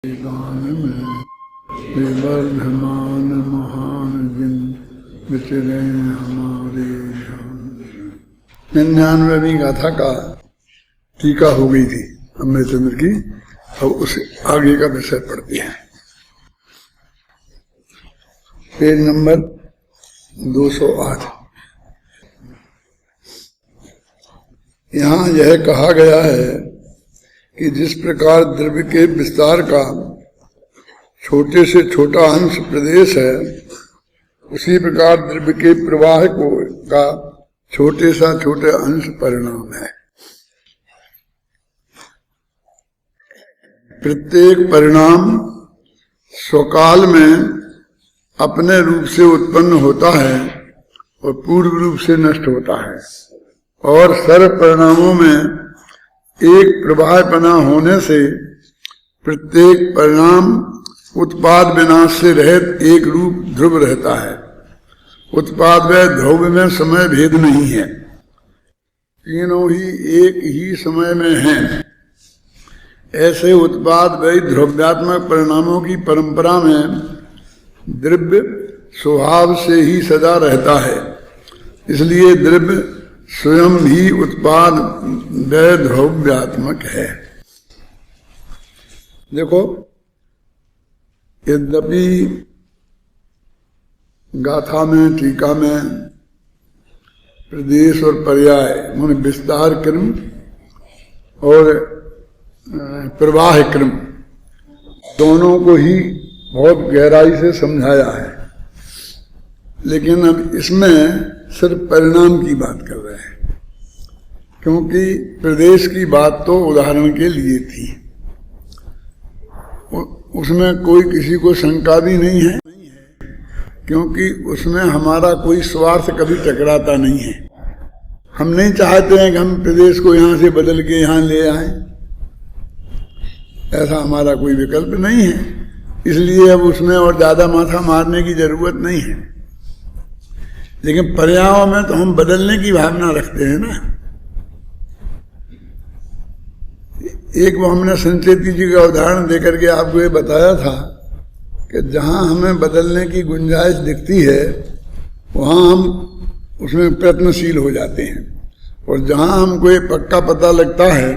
गान में विवर्धमान महान जिन विचरे हमारे 99वीं गाथा का टीका हो गई थी अमृतचंद्र की। अब उसे आगे का विषय पढ़ते हैं। Page number 208। यहाँ यह कहा गया है कि जिस प्रकार द्रव्य के विस्तार का छोटे से छोटा अंश प्रदेश है, उसी प्रकार द्रव्य के प्रवाह का छोटे सा छोटे अंश परिणाम है। प्रत्येक परिणाम स्वकाल में अपने रूप से उत्पन्न होता है और पूर्व रूप से नष्ट होता है, और सर्व परिणामों में एक प्रवाहपना होने से प्रत्येक परिणाम उत्पाद विनाश से रहित एक रूप ध्रुव रहता है। उत्पाद व ध्रुव में समय भेद नहीं है, तीनों ही एक ही समय में हैं। ऐसे उत्पाद व ध्रुव्यात्मक परिणामों की परंपरा में द्रव्य स्वभाव से ही सदा रहता है, इसलिए द्रव्य स्वयं भी उत्पाद व ध्रुव्यात्मक है। देखो, यद्यपि गाथा में टीका में प्रदेश और पर्याय माने विस्तार क्रम और प्रवाह क्रम दोनों को ही बहुत गहराई से समझाया है, लेकिन अब इसमें सिर्फ परिणाम की बात कर रहे हैं, क्योंकि प्रदेश की बात तो उदाहरण के लिए थी, उसमें कोई किसी को शंका भी नहीं है, क्योंकि उसमें हमारा कोई स्वार्थ कभी टकराता नहीं है। हम नहीं चाहते हैं कि हम प्रदेश को यहाँ से बदल के यहाँ ले आएं, ऐसा हमारा कोई विकल्प नहीं है, इसलिए अब उसमें और ज्यादा माथा मारने की जरूरत नहीं है। लेकिन पर्यायों में तो हम बदलने की भावना रखते हैं ना। एक वो हमने संचेती जी का उदाहरण देकर के आपको ये बताया था कि जहां हमें बदलने की गुंजाइश दिखती है वहां हम उसमें प्रयत्नशील हो जाते हैं, और जहां हमको ये पक्का पता लगता है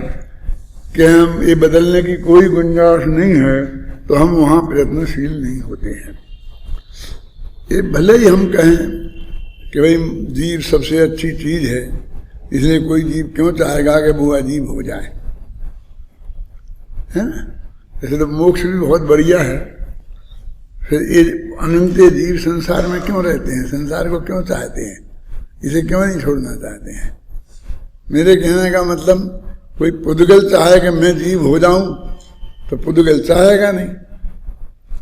कि हम ये बदलने की कोई गुंजाइश नहीं है तो हम वहां प्रयत्नशील नहीं होते हैं। ये भले ही हम कहें कि भाई जीव सबसे अच्छी चीज है, इसलिए कोई जीव क्यों चाहेगा कि वो अजीब हो जाए, है ना। जैसे तो मोक्ष भी बहुत बढ़िया है, फिर ये अनंत जीव संसार में क्यों रहते हैं, संसार को क्यों चाहते हैं, इसे क्यों नहीं छोड़ना चाहते हैं। मेरे कहने का मतलब कोई पुद्गल चाहे कि मैं जीव हो जाऊं तो पुद्गल चाहेगा नहीं,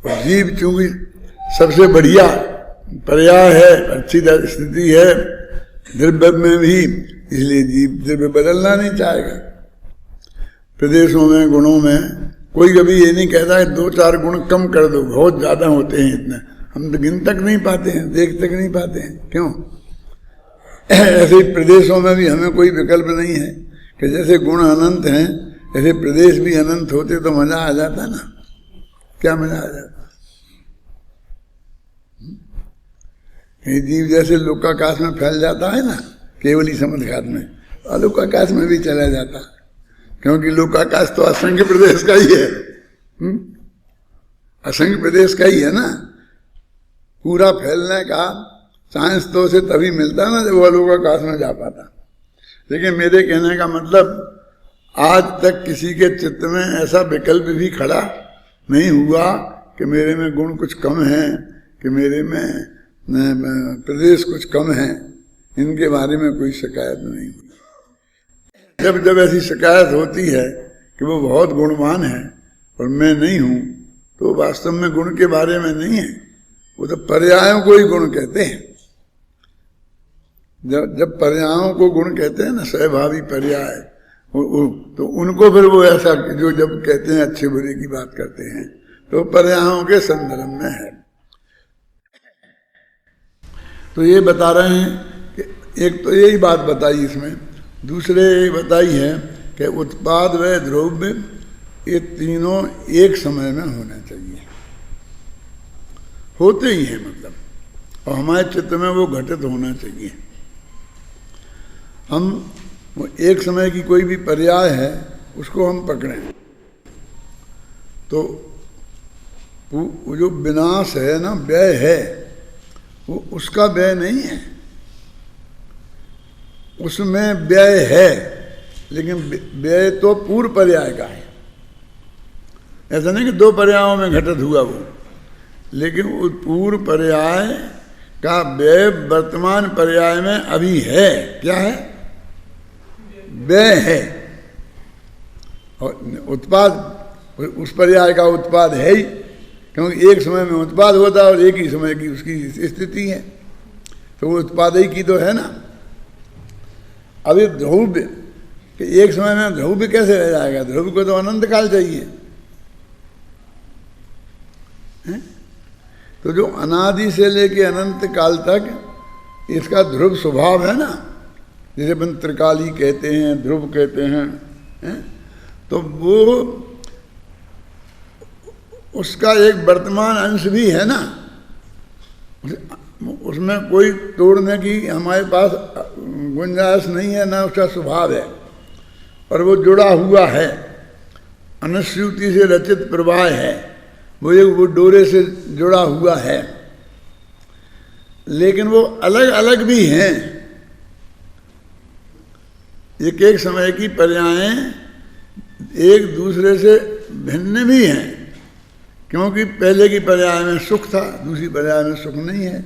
और जीव चूंकि सबसे बढ़िया पर्याय है, अच्छी स्थिति है द्रव्य में भी, इसलिए जीव द्रव्य बदलना नहीं चाहेगा। प्रदेशों में गुणों में कोई कभी ये नहीं कहता है 2-4 गुण कम कर दो, बहुत ज्यादा होते हैं इतने, हम तो गिन तक नहीं पाते हैं, देख तक नहीं पाते हैं, क्यों। ऐसे ही प्रदेशों में भी हमें कोई विकल्प नहीं है कि जैसे गुण अनंत हैं ऐसे प्रदेश भी अनंत होते तो मजा आ जाता ना। क्या मजा आ जाता। कहीं जीव जैसे लोकाकाश में फैल जाता है ना, केवली समुद्रघात में, अलोकाकाश में भी चला जाता, क्योंकि लोकाकाश तो असंख्य प्रदेश का ही है, असंख्य प्रदेश का ही है ना। पूरा फैलने का साइंस तो उसे तभी मिलता ना जब वो अलोकाकाश में जा पाता। लेकिन मेरे कहने का मतलब आज तक किसी के चित्त में ऐसा विकल्प भी खड़ा नहीं हुआ कि मेरे में गुण कुछ कम है, कि मेरे में प्रदेश कुछ कम है, इनके बारे में कोई शिकायत नहीं हुई। जब जब ऐसी शिकायत होती है कि वो बहुत गुणवान है और मैं नहीं हूं, तो वास्तव में गुण के बारे में नहीं है, वो तो पर्यायों को ही गुण कहते हैं। जब पर्यायों को गुण कहते हैं ना, सहभावी पर्याय, तो उनको फिर वो ऐसा जो जब कहते हैं अच्छे बुरे की बात करते हैं तो पर्यायों के संदर्भ में है। तो ये बता रहे हैं कि एक तो यही बात बताई इसमें, दूसरे बताई है कि उत्पाद व द्रव्य ये तीनों एक समय में होना चाहिए, होते ही हैं मतलब, और हमारे चित्त में वो घटित होना चाहिए। हम वो एक समय की कोई भी पर्याय है उसको हम पकड़ें तो वो जो विनाश है ना, व्यय है, वो उसका व्यय नहीं है, उसमें व्यय है, लेकिन व्यय तो पूर्व पर्याय का है। ऐसा नहीं कि दो पर्यायों में घटित हुआ वो, लेकिन उस पूर्व पर्याय का व्यय वर्तमान पर्याय में अभी है। क्या है? व्यय है। और उत्पाद उस पर्याय का उत्पाद है ही, क्योंकि एक समय में उत्पाद होता है और एक ही समय की उसकी स्थिति है, तो वो उत्पाद ही की तो है ना। अभी ध्रुव कि एक समय में ध्रुव कैसे रह जाएगा? ध्रुव को तो अनंत काल चाहिए है? तो जो अनादि से लेके अनंत काल तक इसका ध्रुव स्वभाव है ना, जैसे अपन त्रिकाली कहते हैं, ध्रुव कहते हैं, तो वो उसका एक वर्तमान अंश भी है ना, उसमें कोई तोड़ने की हमारे पास गुंजाइश नहीं है, ना उसका स्वभाव है, और वो जुड़ा हुआ है, अनुश्रुति से रचित प्रवाह है, वो डोरे से जुड़ा हुआ है। लेकिन वो अलग अलग भी हैं, एक एक समय की पर्यायें एक दूसरे से भिन्न भी हैं, क्योंकि पहले की पर्याय में सुख था, दूसरी पर्याय में सुख नहीं है,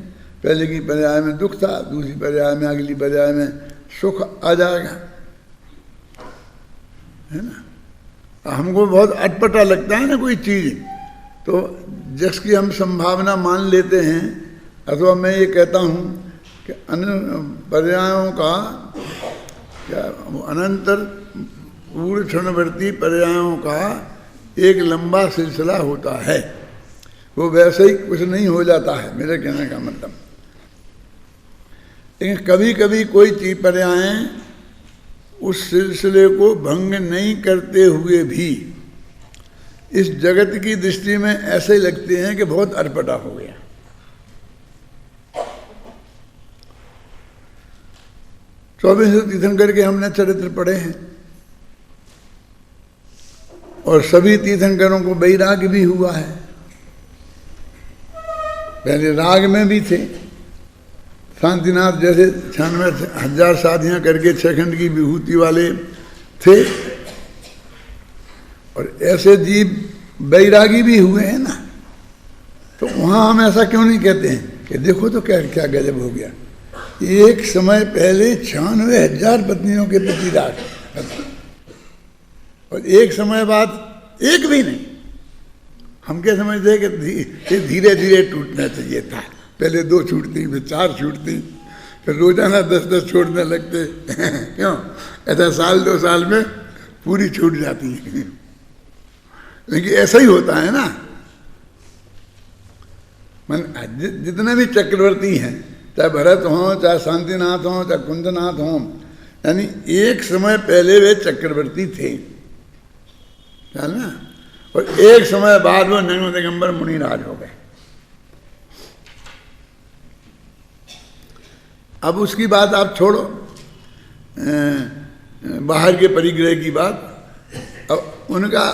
पहले की पर्याय में दुख था, दूसरी पर्याय में, अगली पर्याय में सुख आ जाएगा, है ना। हमको बहुत अटपटा लगता है ना कोई चीज़, तो जिसकी हम संभावना मान लेते हैं, अथवा मैं ये कहता हूँ कि पर्यायों का क्या अनंतर पूर्व क्षणवर्ती पर्यायों का एक लंबा सिलसिला होता है, वो वैसे ही कुछ नहीं हो जाता है, मेरे कहने का मतलब। लेकिन कभी कभी कोई चीज पर्यायें उस सिलसिले को भंग नहीं करते हुए भी इस जगत की दृष्टि में ऐसे लगते हैं कि बहुत अटपटा हो गया। चौबीस तीर्थंकर के हमने चरित्र पढ़े हैं, और सभी तीर्थंकरों को वैराग्य भी हुआ है। पहले राग में भी थे, शांतिनाथ जैसे 96,000 शादियां करके 6 खंड की विभूति वाले थे, और ऐसे जीव वैरागी भी हुए हैं ना। तो वहाँ हम ऐसा क्यों नहीं कहते हैं कि देखो तो क्या क्या गजब हो गया, एक समय पहले 96,000 पत्नियों के प्रति राग, और एक समय बाद एक भी नहीं। हम क्या समझते हैं कि धीरे धीरे टूटना चाहिए था, पहले 2 छूटती, फिर 4 छूटती, फिर रोजाना 10-10 छोड़ने लगते क्यों? ऐसा साल 2 साल में पूरी छूट जाती है। लेकिन ऐसा ही होता है ना, जितने भी चक्रवर्ती हैं, चाहे भरत हों, चाहे शांतिनाथ हों, चाहे कुंदनाथ हों, यानी एक समय पहले वे चक्रवर्ती थे ना, और एक समय बाद वो नैनो दिगंबर मुनिराज हो गए। अब उसकी बात आप छोड़ो, बाहर के परिग्रह की बात। अब उनका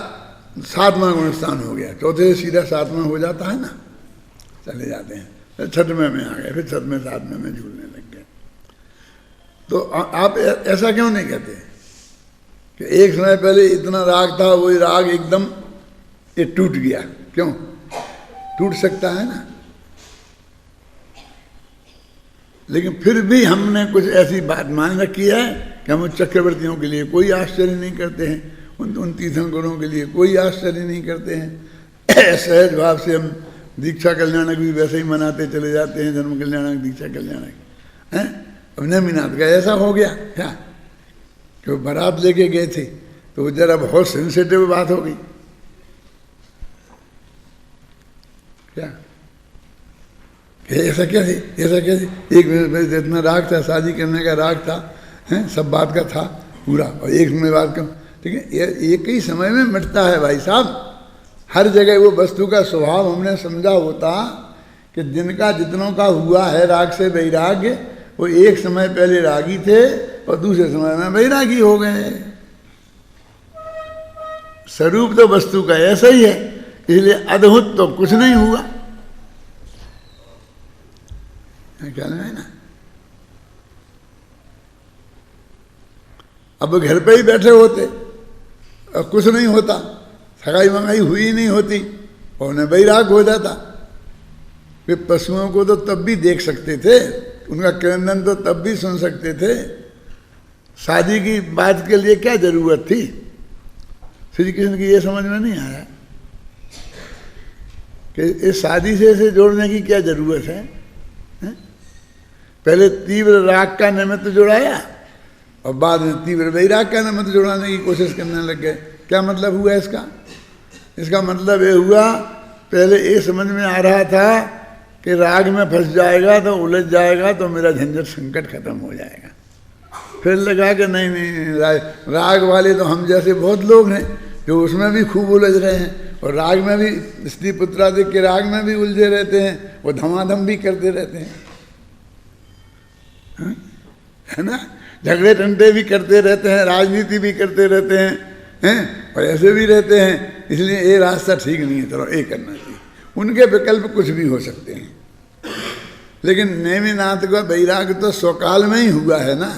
7वां गुण स्थान हो गया, चौथे से सीधा 7वां हो जाता है ना, चले जाते हैं, फिर 6वें में आ गए, फिर 7वें 7वें में झूलने लग गए। तो आप ऐसा क्यों नहीं कहते कि एक समय पहले इतना राग था, वही राग एकदम ये टूट गया? क्यों टूट सकता है ना, लेकिन फिर भी हमने कुछ ऐसी बात मान रखी है कि हम चक्रवर्तियों के लिए कोई आश्चर्य नहीं करते हैं, उन तीर्थंकरों के लिए कोई आश्चर्य नहीं करते हैं। सहज भाव से हम दीक्षा कल्याणक भी वैसे ही मनाते चले जाते हैं, जन्म कल्याणक, दीक्षा कल्याणक हैं। अब नेमिनाथ का ऐसा हो गया क्या कि वो बारात लेके गए थे, तो वो जरा बहुत सेंसिटिव बात हो गई क्या? ऐसा कैसे, ऐसा कैसे? एक मिनट इतना राग था, शादी करने का राग था, हैं, सब बात का था पूरा, और एक में बात का ठीक है, ये एक ही समय में मिटता है भाई साहब। हर जगह वो वस्तु का स्वभाव हमने समझा होता कि जिनका जितनों का हुआ है राग से वैराग्य, वो एक समय पहले रागी थे और दूसरे समय में वैरागी हो गए। स्वरूप तो वस्तु का ऐसा ही है, इसलिए अद्भुत तो कुछ नहीं हुआ। ख्याल में है ना। अब घर पे ही बैठे होते और कुछ नहीं होता, सगाई मंगाई हुई नहीं होती और उन्हें वैराग हो जाता। वे पशुओं को तो तब भी देख सकते थे, उनका क्रंदन तो तब भी सुन सकते थे। शादी की बात के लिए क्या जरूरत थी? श्री कृष्ण की ये समझ में नहीं आया कि इस शादी से इसे जोड़ने की क्या जरूरत है? पहले तीव्र राग का निमित्त जुड़ाया और बाद में तीव्र वैराग का निमित्त जुड़ाने की कोशिश करने लग गए। क्या मतलब हुआ इसका? इसका मतलब ये हुआ, पहले ये समझ में आ रहा था कि राग में फंस जाएगा तो उलझ जाएगा तो मेरा झंझट संकट खत्म हो जाएगा। फिर लगा कि नहीं नहीं, राग वाले तो हम जैसे बहुत लोग हैं जो उसमें भी खूब उलझ रहे हैं और राग में भी, स्त्री पुत्रादि के राग में भी उलझे रहते हैं, वो धमाधम भी करते रहते हैं, है ना। झगड़े टंटे भी करते रहते हैं, राजनीति भी करते रहते हैं और ऐसे भी रहते हैं। इसलिए ये रास्ता ठीक नहीं है, चलो ये करना चाहिए। उनके विकल्प कुछ भी हो सकते हैं, लेकिन नेमिनाथ का वैराग तो स्वकाल में ही हुआ है ना।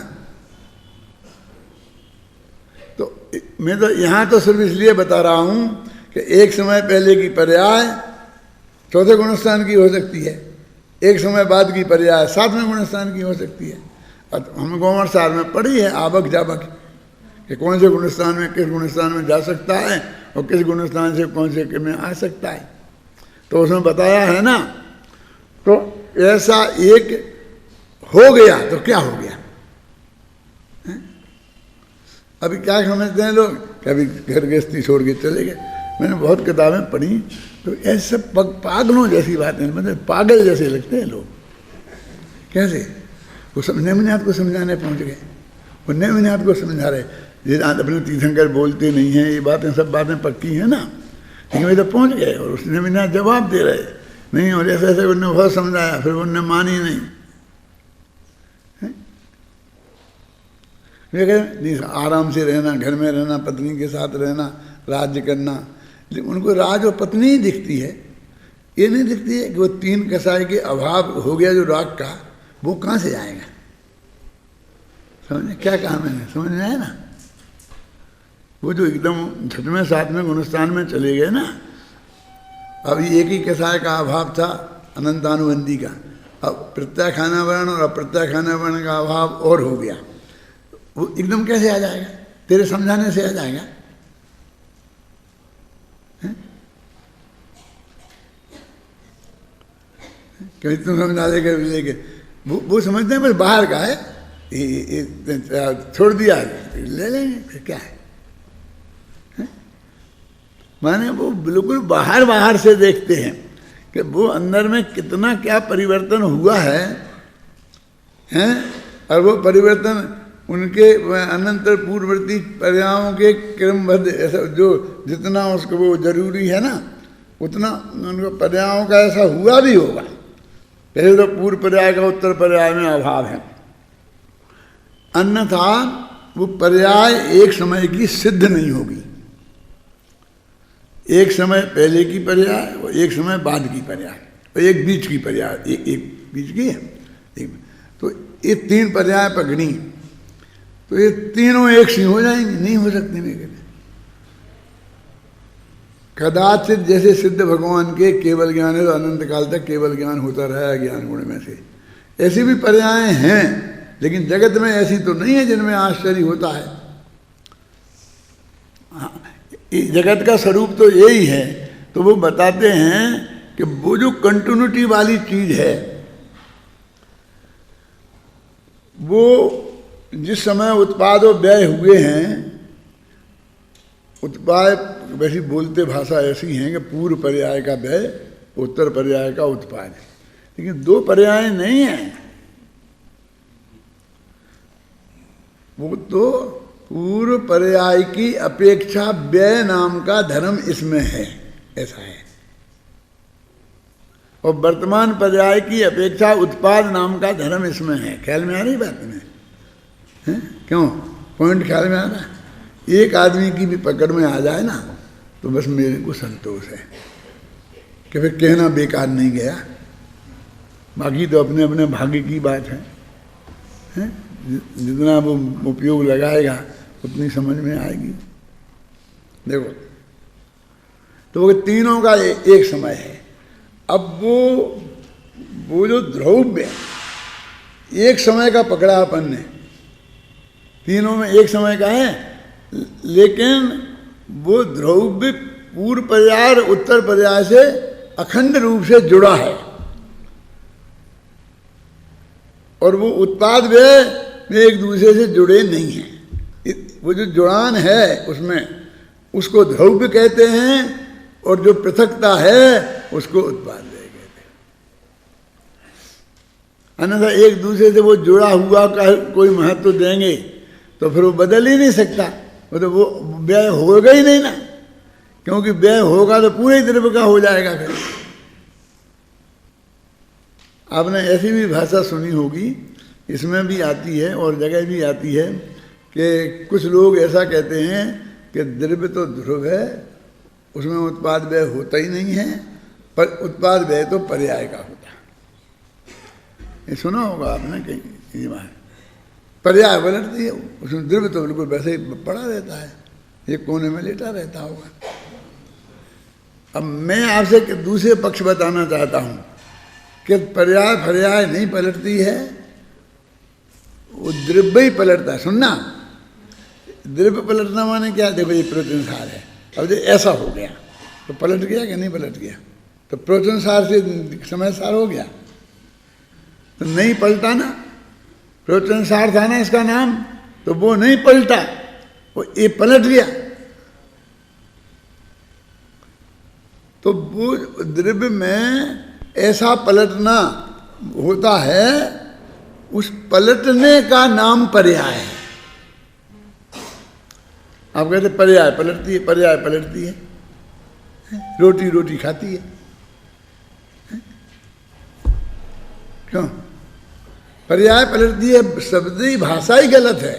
तो मैं तो यहाँ तो सिर्फ इसलिए बता रहा हूँ कि एक समय पहले की पर्याय चौथे गुणस्थान की हो सकती है, एक समय बाद की पर्याय सातवें गुणस्थान की हो सकती है। हम गोमर सार में पढ़ी है आवक जावक कि कौन से गुणस्थान में किस गुणस्थान में जा सकता है और किस गुणस्थान से कौन से में आ सकता है, तो उसमें बताया है ना। तो ऐसा एक हो गया तो क्या हो गया? अभी क्या समझते हैं लोग कि अभी घर गृहस्थी छोड़ के चले गए। मैंने बहुत किताबें पढ़ी तो ऐसे पागलों जैसी बातें, मतलब पागल जैसे लगते हैं लोग। कैसे? वो नेमिनाथ को समझाने पहुंच गए, वो नेमिनाथ को समझा रहे। ये अपने तीर्थंकर बोलते नहीं हैं, ये बातें सब बातें पक्की हैं ना, लेकिन वे तो पहुंच गए और उस नेमिनाथ जवाब दे रहे नहीं, और ऐसे ऐसे उन्होंने बहुत समझाया, फिर उन्होंने मानी नहीं। वे कहें आराम से रहना, घर में रहना, पत्नी के साथ रहना, राज्य करना, लेकिन उनको राज और पत्नी ही दिखती है। ये नहीं दिखती है कि वो तीन कसाई के अभाव हो गया जो राग का, वो कहाँ से आएगा? समझे क्या कहा मैंने? समझ में आया ना। वो जो एकदम छठवें सातवें गुणस्थान में चले गए ना, अभी एक ही कसाय का अभाव था अनंतानुबंधी का, अब प्रत्याखाना वर्ण और अप्रत्याखाना वर्ण का अभाव और हो गया। वो एकदम कैसे आ जाएगा? तेरे समझाने से आ जाएगा? कभी तुम समझा दे कर लेके वो समझते हैं बस बाहर का है, छोड़ दिया ले लेंगे, फिर क्या है? माने वो बिल्कुल बाहर बाहर से देखते हैं कि वो अंदर में कितना क्या परिवर्तन हुआ है, और वो परिवर्तन उनके अनंतर पूर्ववर्ती पर्यायों के क्रमबद्ध ऐसा जो जितना उसको वो जरूरी है ना, उतना उनको पर्यायों का ऐसा हुआ भी होगा। पहले तो पूर्व पर्याय का उत्तर पर्याय में अभाव है, अन्यथा वो पर्याय एक समय की सिद्ध नहीं होगी। एक समय पहले की पर्याय और एक समय बाद की पर्याय और एक बीच की पर्याय, एक बीच की है एक, तो ये तीन पर्याय पकड़ी तो ये तीनों एक सी हो जाएंगी, नहीं हो सकती। नहीं कहते कदाचित जैसे सिद्ध भगवान के केवल ज्ञान है तो अनंत काल तक केवल ज्ञान होता रहा ज्ञान गुण में से, ऐसी भी पर्याय हैं, लेकिन जगत में ऐसी तो नहीं है जिनमें आश्चर्य होता है। जगत का स्वरूप तो यही है। तो वो बताते हैं कि वो जो कंटिन्यूटी वाली चीज है, वो जिस समय उत्पाद और व्यय हुए हैं, उत्पाद वैसी बोलते भाषा ऐसी हैं कि पूर्व पर्याय का व्यय, उत्तर पर्याय का उत्पाद है, लेकिन दो पर्याय नहीं है। वो तो पूर्व पर्याय की अपेक्षा व्यय नाम का धर्म इसमें है, ऐसा है। और वर्तमान पर्याय की अपेक्षा उत्पाद नाम का धर्म इसमें है। ख्याल में आ रही बात में है? क्यों पॉइंट ख्याल में आ रहा है? एक आदमी की भी पकड़ में आ जाए ना तो बस मेरे को संतोष है कि फिर कहना बेकार नहीं गया। बाकी तो अपने अपने भाग्य की बात है? जितना वो उपयोग लगाएगा उतनी समझ में आएगी। देखो तो वो तीनों का एक समय है। अब वो जो द्रव्य एक समय का पकड़ा अपन ने, तीनों में एक समय का है, लेकिन वो द्रव्य पूर्व पर्याय उत्तर पर्याय से अखंड रूप से जुड़ा है। और वो उत्पाद व्यय में एक दूसरे से जुड़े नहीं हैं। वो जो जुड़ान है उसमें, उसको द्रव्य कहते हैं, और जो पृथकता है उसको उत्पाद व्यय कहते हैं। अन्यथा एक दूसरे से वो जुड़ा हुआ का कोई महत्व देंगे तो फिर वो बदल ही नहीं सकता। वो व्यय होगा ही नहीं ना, क्योंकि व्यय होगा तो पूरे द्रव्य का हो जाएगा। फिर आपने ऐसी भी भाषा सुनी होगी, इसमें भी आती है और जगह भी आती है कि कुछ लोग ऐसा कहते हैं कि द्रव्य तो ध्रुव है, उसमें उत्पाद व्यय होता ही नहीं है, पर उत्पाद व्यय तो पर्याय का होता है। ये सुना होगा आपने कहीं, ये बात पर्याय पलटती है, उसमें द्रव्य तो बिल्कुल वैसे ही पड़ा रहता है, ये कोने में लेटा रहता होगा। अब मैं आपसे दूसरे पक्ष बताना चाहता हूं कि पर्याय पर्याय नहीं पलटती है, वो द्रव्य ही पलटता है। सुनना, द्रव्य पलटना माने क्या? देखो ये प्रवचनसार है, अब जो ऐसा हो गया तो पलट गया कि नहीं पलट गया? तो प्रवचनसार से समयसार हो गया तो नहीं पलटा ना। प्रवचनसार था ना इसका नाम, तो वो नहीं पलटा, वो ये पलट गया। तो वो द्रव्य में ऐसा पलटना होता है, उस पलटने का नाम पर्याय है। आप कहते पर्याय पलटती है, पर्याय पलटती है, रोटी रोटी खाती है। क्यों पर्याय पलटती है? शब्द ही भाषा ही गलत है।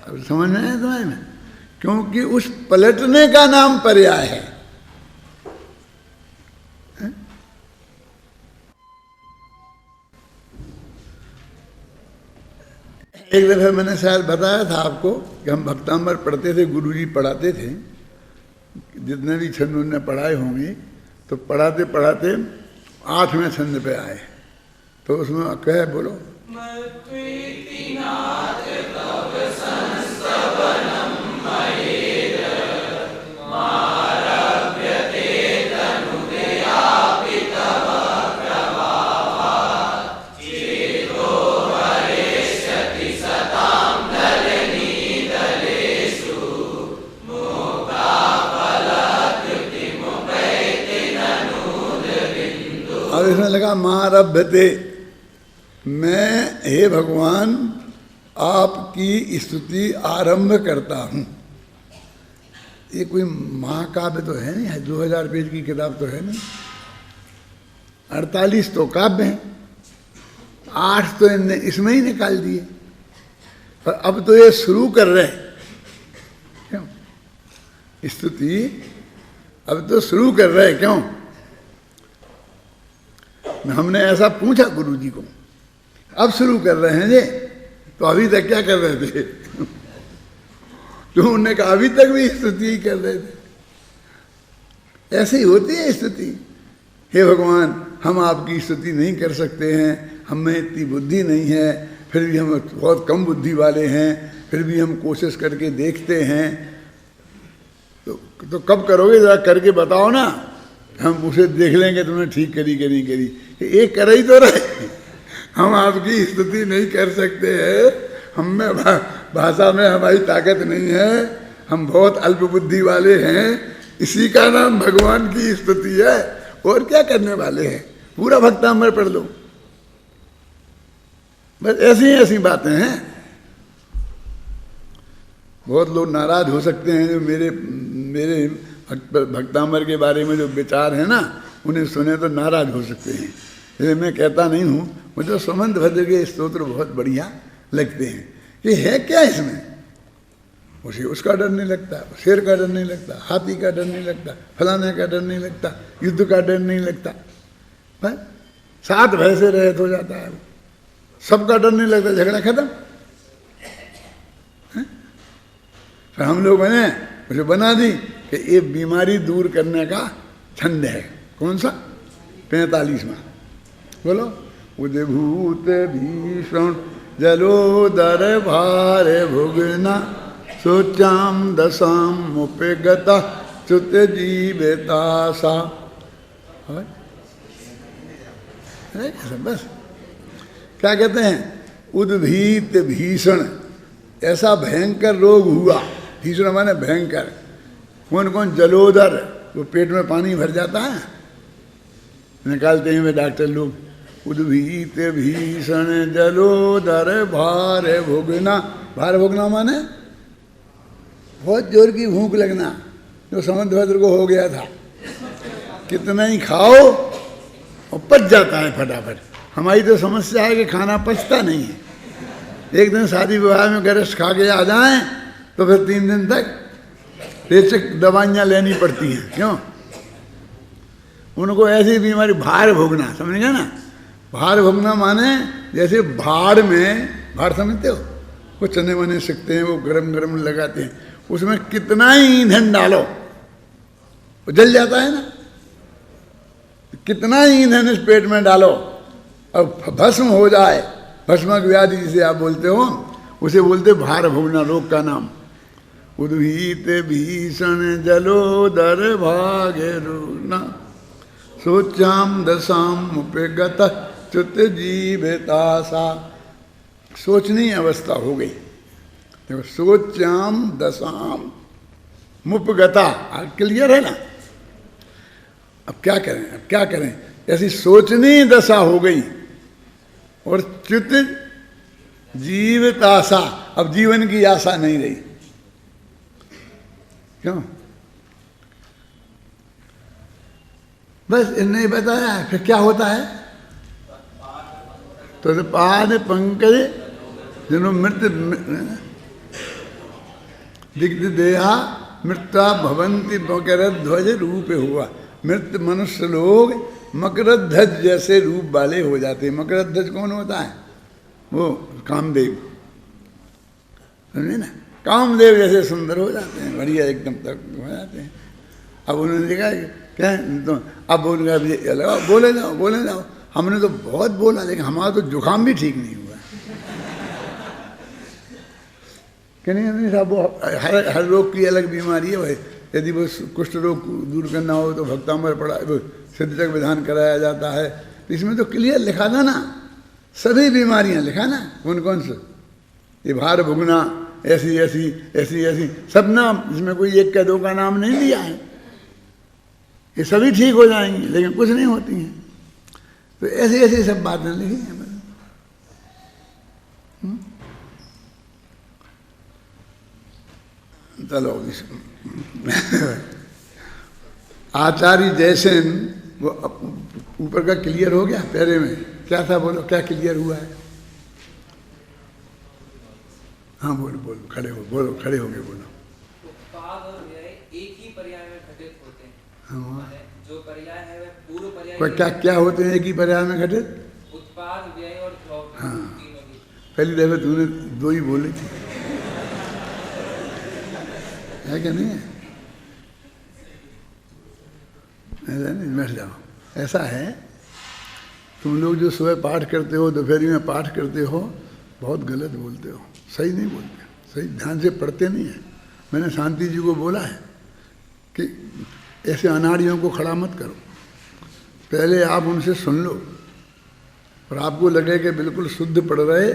अब समझ में आया तुम्हारे में? क्योंकि उस पलटने का नाम पर्याय है। एक दफे मैंने शायद बताया था आपको कि हम भक्तांबर पढ़ते थे, गुरुजी पढ़ाते थे, जितने भी छंद उन्होंने पढ़ाए होंगे, तो पढ़ाते पढ़ाते 8वें छंद पे आए, तो उसमें कहे बोलो, अब इसमें लगा मारभ्यते, मैं हे भगवान आपकी स्तुति आरंभ करता हूँ। ये कोई महाकाव्य तो है नहीं, 2000 पेज की किताब तो है नहीं, 48 तो काव्य हैं, 8 तो इनने इसमें ही निकाल दिए, पर अब तो ये शुरू कर रहे हैं। क्यों स्तुति अब तो शुरू कर रहे हैं? क्यों? हमने ऐसा पूछा गुरुजी को, अब शुरू कर रहे हैं ये, तो अभी तक क्या कर रहे थे? तो उन्होंने कहा अभी तक भी स्तुति ही कर रहे थे। ऐसे ही होती है स्तुति। हे भगवान, हम आपकी स्तुति नहीं कर सकते हैं, हमें इतनी बुद्धि नहीं है, फिर भी हम बहुत कम बुद्धि वाले हैं, फिर भी हम कोशिश करके देखते हैं। तो कब करोगे? जरा करके बताओ ना, हम उसे देख लेंगे तुमने ठीक करी कि नहीं करी। एक कर ही तो रहे, हम आपकी स्तुति नहीं कर सकते हैं, हम में भाषा में हमारी ताकत नहीं है, हम बहुत अल्प बुद्धि वाले हैं, इसी का नाम भगवान की स्तुति है। और क्या करने वाले हैं? पूरा भक्तामृत पढ़ लो। बस ऐसी बातें हैं। बहुत लोग नाराज हो सकते हैं, जो मेरे मेरे भक्तामर के बारे में जो विचार है ना, उन्हें सुने तो नाराज हो सकते हैं, इसलिए मैं कहता नहीं हूँ। मुझे सुमंत भद्र के स्तोत्र बहुत बढ़िया लगते हैं। कि है क्या इसमें, उसे उसका डर नहीं लगता, शेर का डर नहीं लगता, हाथी का डर नहीं लगता, फलाने का डर नहीं लगता, युद्ध का डर नहीं लगता, पर सात भय से रहित हो जाता है, सबका डर नहीं लगता, झगड़ा खत्म। फिर हम लोगों ने उसे बना दी कि ये बीमारी दूर करने का छंद है। कौन सा? 45वां बोलो। उद्भूत भीषण जलोदर भार भुगना सोचाम दशाम मुपे गता च्युत जीवेतासा। बस क्या कहते हैं? उद्भीत भीषण, ऐसा भयंकर रोग हुआ। भीषण माने भयंकर। कौन कौन? जलोदर, वो पेट में पानी भर जाता है, निकालते हैं वे डॉक्टर लोग। उद्भीत भीषण जलोदर भार भोगना। भार भोगना माने बहुत जोर की भूख लगना, जो समुद्र भद्र को हो गया था। कितना ही खाओ और पच जाता है फटाफट। हमारी तो समस्या है कि खाना पचता नहीं है। एक दिन शादी विवाह में गरस खा के आ जाएं तो फिर 3 दिन तक रेचक दवाइयाँ लेनी पड़ती हैं। क्यों? उनको ऐसी बीमारी, भार भोगना, समझ गए ना? भार भोगना माने जैसे भाड़ में, भाड़ समझते हो, वो चने वने सकते हैं, वो गरम गरम लगाते हैं, उसमें कितना ही ईंधन डालो वो जल जाता है ना। कितना ही ईंधन इस पेट में डालो और भस्म हो जाए, भस्मक व्याधि जिसे आप बोलते हो, उसे बोलते भार भोगना, रोग का नाम। उद्भीत भीषण जलोदर भागे रोना सोचाम दशाम मुपे गता च्युत जीवेतासा। सोचनीय अवस्था हो गई। देखो, सोचाम दशाम मुपगता, क्लियर है ना? अब क्या करें, अब क्या करें? ऐसी सोचनीय दशा हो गई। और च्युत जीवित आशा, अब जीवन की आशा नहीं रही। क्यों? बस इन्हें बताया है। फिर क्या होता है? तो पाद पंकज जिन्हों मृत दिग्ध देहा मृता भवंती मकर ध्वज रूप हुआ। मृत मनुष्य लोग मकर ध्वज जैसे रूप वाले हो जाते हैं। मकर ध्वज कौन होता है? वो कामदेव, समझे ना? कामदेव जैसे सुंदर हो जाते हैं, बढ़िया एकदम तक हो जाते हैं। अब उन्होंने देखा क्या तो अब बोल गया, लगाओ, बोले जाओ, बोले जाओ। हमने तो बहुत बोला, लेकिन हमारा तो जुकाम भी ठीक नहीं हुआ। कि नहीं साहब, वो हर रोग की अलग बीमारी है भाई। यदि वो कुष्ठ रोग दूर करना हो तो भक्तामर पड़ा, सिद्धचक विधान कराया जाता है। तो इसमें तो क्लियर लिखा था ना, सभी बीमारियां लिखा ना, कौन कौन से। ये भार भुगना, ऐसी ऐसी ऐसी ऐसी, सब नाम, इसमें कोई एक का दो का नाम नहीं दिया है। ये सभी ठीक हो जाएंगी, लेकिन कुछ नहीं होती हैं। तो ऐसी ऐसी सब बातें लिखी हैं। चलो, आचार्य जैसेन, वो ऊपर का क्लियर हो गया? पहले में क्या था, बोलो, क्या क्लियर हुआ है? हाँ बोलो बोलो, खड़े हो, बोलो, खड़े हो गए, बोलो। उत्पाद और व्यय एक ही पर्याय में घटित होते हैं। हाँ, जो पर्याय है वह पूर्व पर्याय। क्या क्या होते हैं एक ही पर्याय में घटित? उत्पाद, व्यय और द्रव्य। हाँ, तीनों ही। पहली दफे तूने 2 ही बोली थी, है क्या? नहीं है? ऐसा नहीं, बैठ जाओ। ऐसा है, तुम लोग जो सुबह पाठ करते हो, दोपहर में पाठ करते हो, बहुत गलत बोलते हो, सही नहीं बोलते, सही ध्यान से पढ़ते नहीं है। मैंने शांति जी को बोला है कि ऐसे अनाड़ियों को खड़ा मत करो, पहले आप उनसे सुन लो, और आपको लगे कि बिल्कुल शुद्ध पढ़ रहे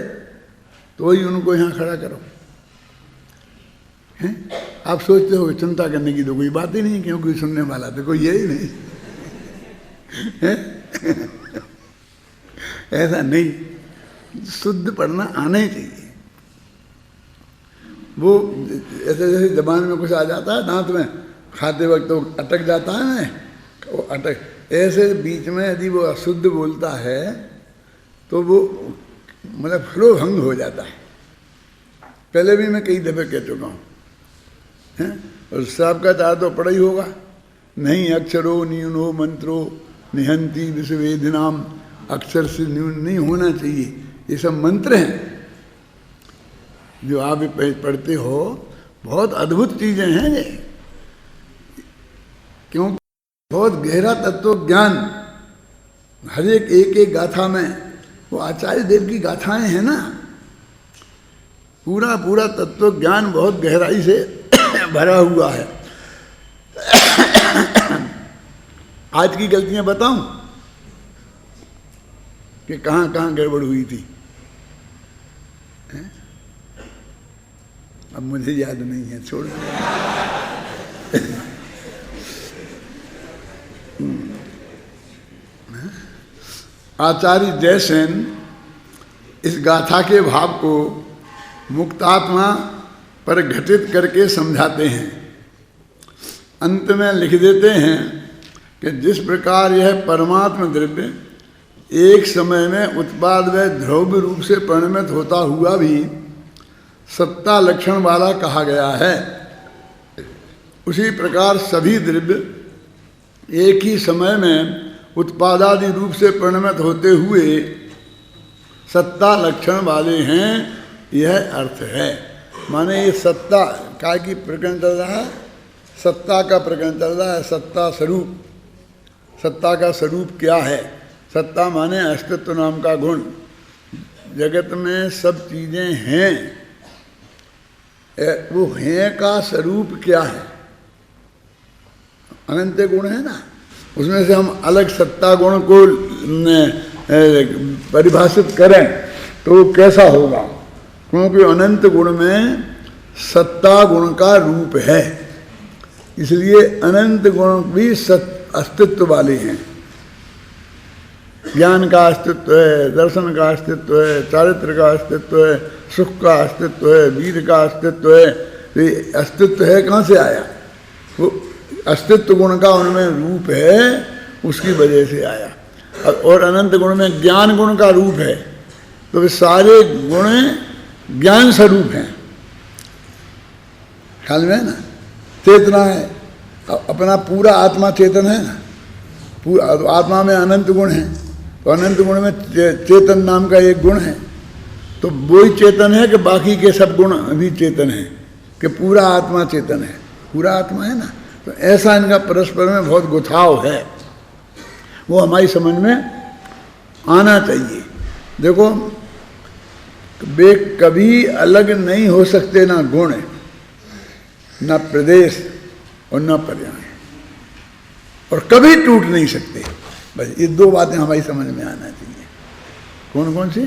तो ही उनको यहाँ खड़ा करो। हैं? आप सोचते हो चिंता करने की तो कोई बात ही नहीं, क्योंकि सुनने वाला तो कोई यही नहीं है? ऐसा नहीं, शुद्ध पढ़ना आना ही चाहिए। वो ऐसे जैसे जबान में कुछ आ जाता है दांत में खाते वक्त तो अटक जाता है ना, वो अटक, ऐसे बीच में यदि वो अशुद्ध बोलता है तो वो मतलब फ्लो भंग हो जाता है। पहले भी मैं कई दफे कह चुका हूँ, हैं? और साहब का चाह तो पढ़ा ही होगा, नहीं अक्षरो न्यूनो मंत्रो निहंती विश्ववेदनाम, अक्षर से न्यून नहीं होना चाहिए। ये सब मंत्र हैं जो आप पढ़ते हो, बहुत अद्भुत चीजें हैं ये, क्योंकि बहुत गहरा तत्व ज्ञान हर एक एक गाथा में, वो आचार्य देव की गाथाएं हैं ना, पूरा पूरा तत्व ज्ञान बहुत गहराई से भरा हुआ है। आज की गलतियां बताऊं कि कहां कहां गड़बड़ हुई थी, हैं? अब मुझे याद नहीं है, छोड़ आचार्य जयसेन इस गाथा के भाव को मुक्तात्मा पर घटित करके समझाते हैं। अंत में लिख देते हैं कि जिस प्रकार यह परमात्मा द्रव्य एक समय में उत्पाद व द्रव्य रूप से परिणमित होता हुआ भी सत्ता लक्षण वाला कहा गया है, उसी प्रकार सभी द्रव्य एक ही समय में उत्पादादि रूप से परिणमित होते हुए सत्ता लक्षण वाले हैं, यह अर्थ है। माने ये सत्ता काय की प्रकरण चल रहा है, सत्ता का प्रकरण चल रहा है, सत्ता स्वरूप, सत्ता का स्वरूप क्या है? सत्ता माने अस्तित्व नाम का गुण। जगत में सब चीजें हैं, वो हैं का स्वरूप क्या है? अनंत गुण है ना, उसमें से हम अलग सत्ता गुण को परिभाषित करें तो कैसा होगा? क्योंकि अनंत गुण में सत्ता गुण का रूप है, इसलिए अनंत गुण भी अस्तित्व वाले हैं। ज्ञान का अस्तित्व है, दर्शन का अस्तित्व है, चारित्र का अस्तित्व है, सुख का अस्तित्व है, वीर का अस्तित्व है। ये अस्तित्व है कहाँ से आया? वो अस्तित्व गुण का उनमें रूप है, उसकी वजह से आया। और अनंत गुण में ज्ञान गुण का रूप है, तो वे सारे गुण ज्ञान स्वरूप हैं। ख्याल में है ना? चेतना है, अपना पूरा आत्मा चेतन है ना, पूरा आत्मा में अनंत गुण है, तो अनंत गुण में चेतन नाम का एक गुण है, तो वही चेतन है कि बाकी के सब गुण भी चेतन है, कि पूरा आत्मा चेतन है, पूरा आत्मा है ना। तो ऐसा इनका परस्पर में बहुत गुथाव है, वो हमारी समझ में आना चाहिए। देखो, वे कभी अलग नहीं हो सकते, ना गुण, ना प्रदेश और ना पर्याय, और कभी टूट नहीं सकते। बस ये दो बातें हमारी समझ में आना चाहिए। कौन कौन सी?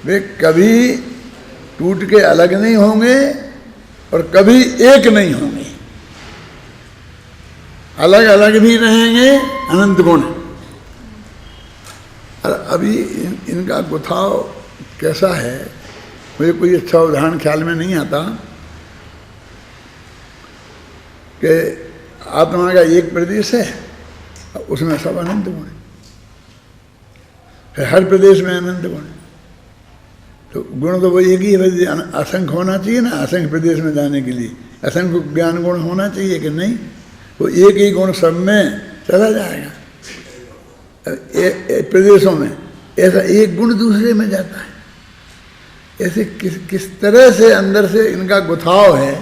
वे कभी टूट के अलग नहीं होंगे और कभी एक नहीं होंगे, अलग अलग भी रहेंगे, अनंत गुण। और अभी इनका गुथाव कैसा है, मुझे कोई अच्छा उदाहरण ख्याल में नहीं आता कि आत्मा का एक प्रदेश है, उसमें सब अनंत गुण है, हर प्रदेश में अनंत गुण है। तो गुण तो वो एक ही है, असंख्य होना चाहिए ना, असंख्य प्रदेश में जाने के लिए असंख्य ज्ञान गुण होना चाहिए कि नहीं? वो एक ही गुण सब में चला जाएगा। प्रदेशों में ऐसा एक गुण दूसरे में जाता है। ऐसे किस तरह से अंदर से इनका गुथाव है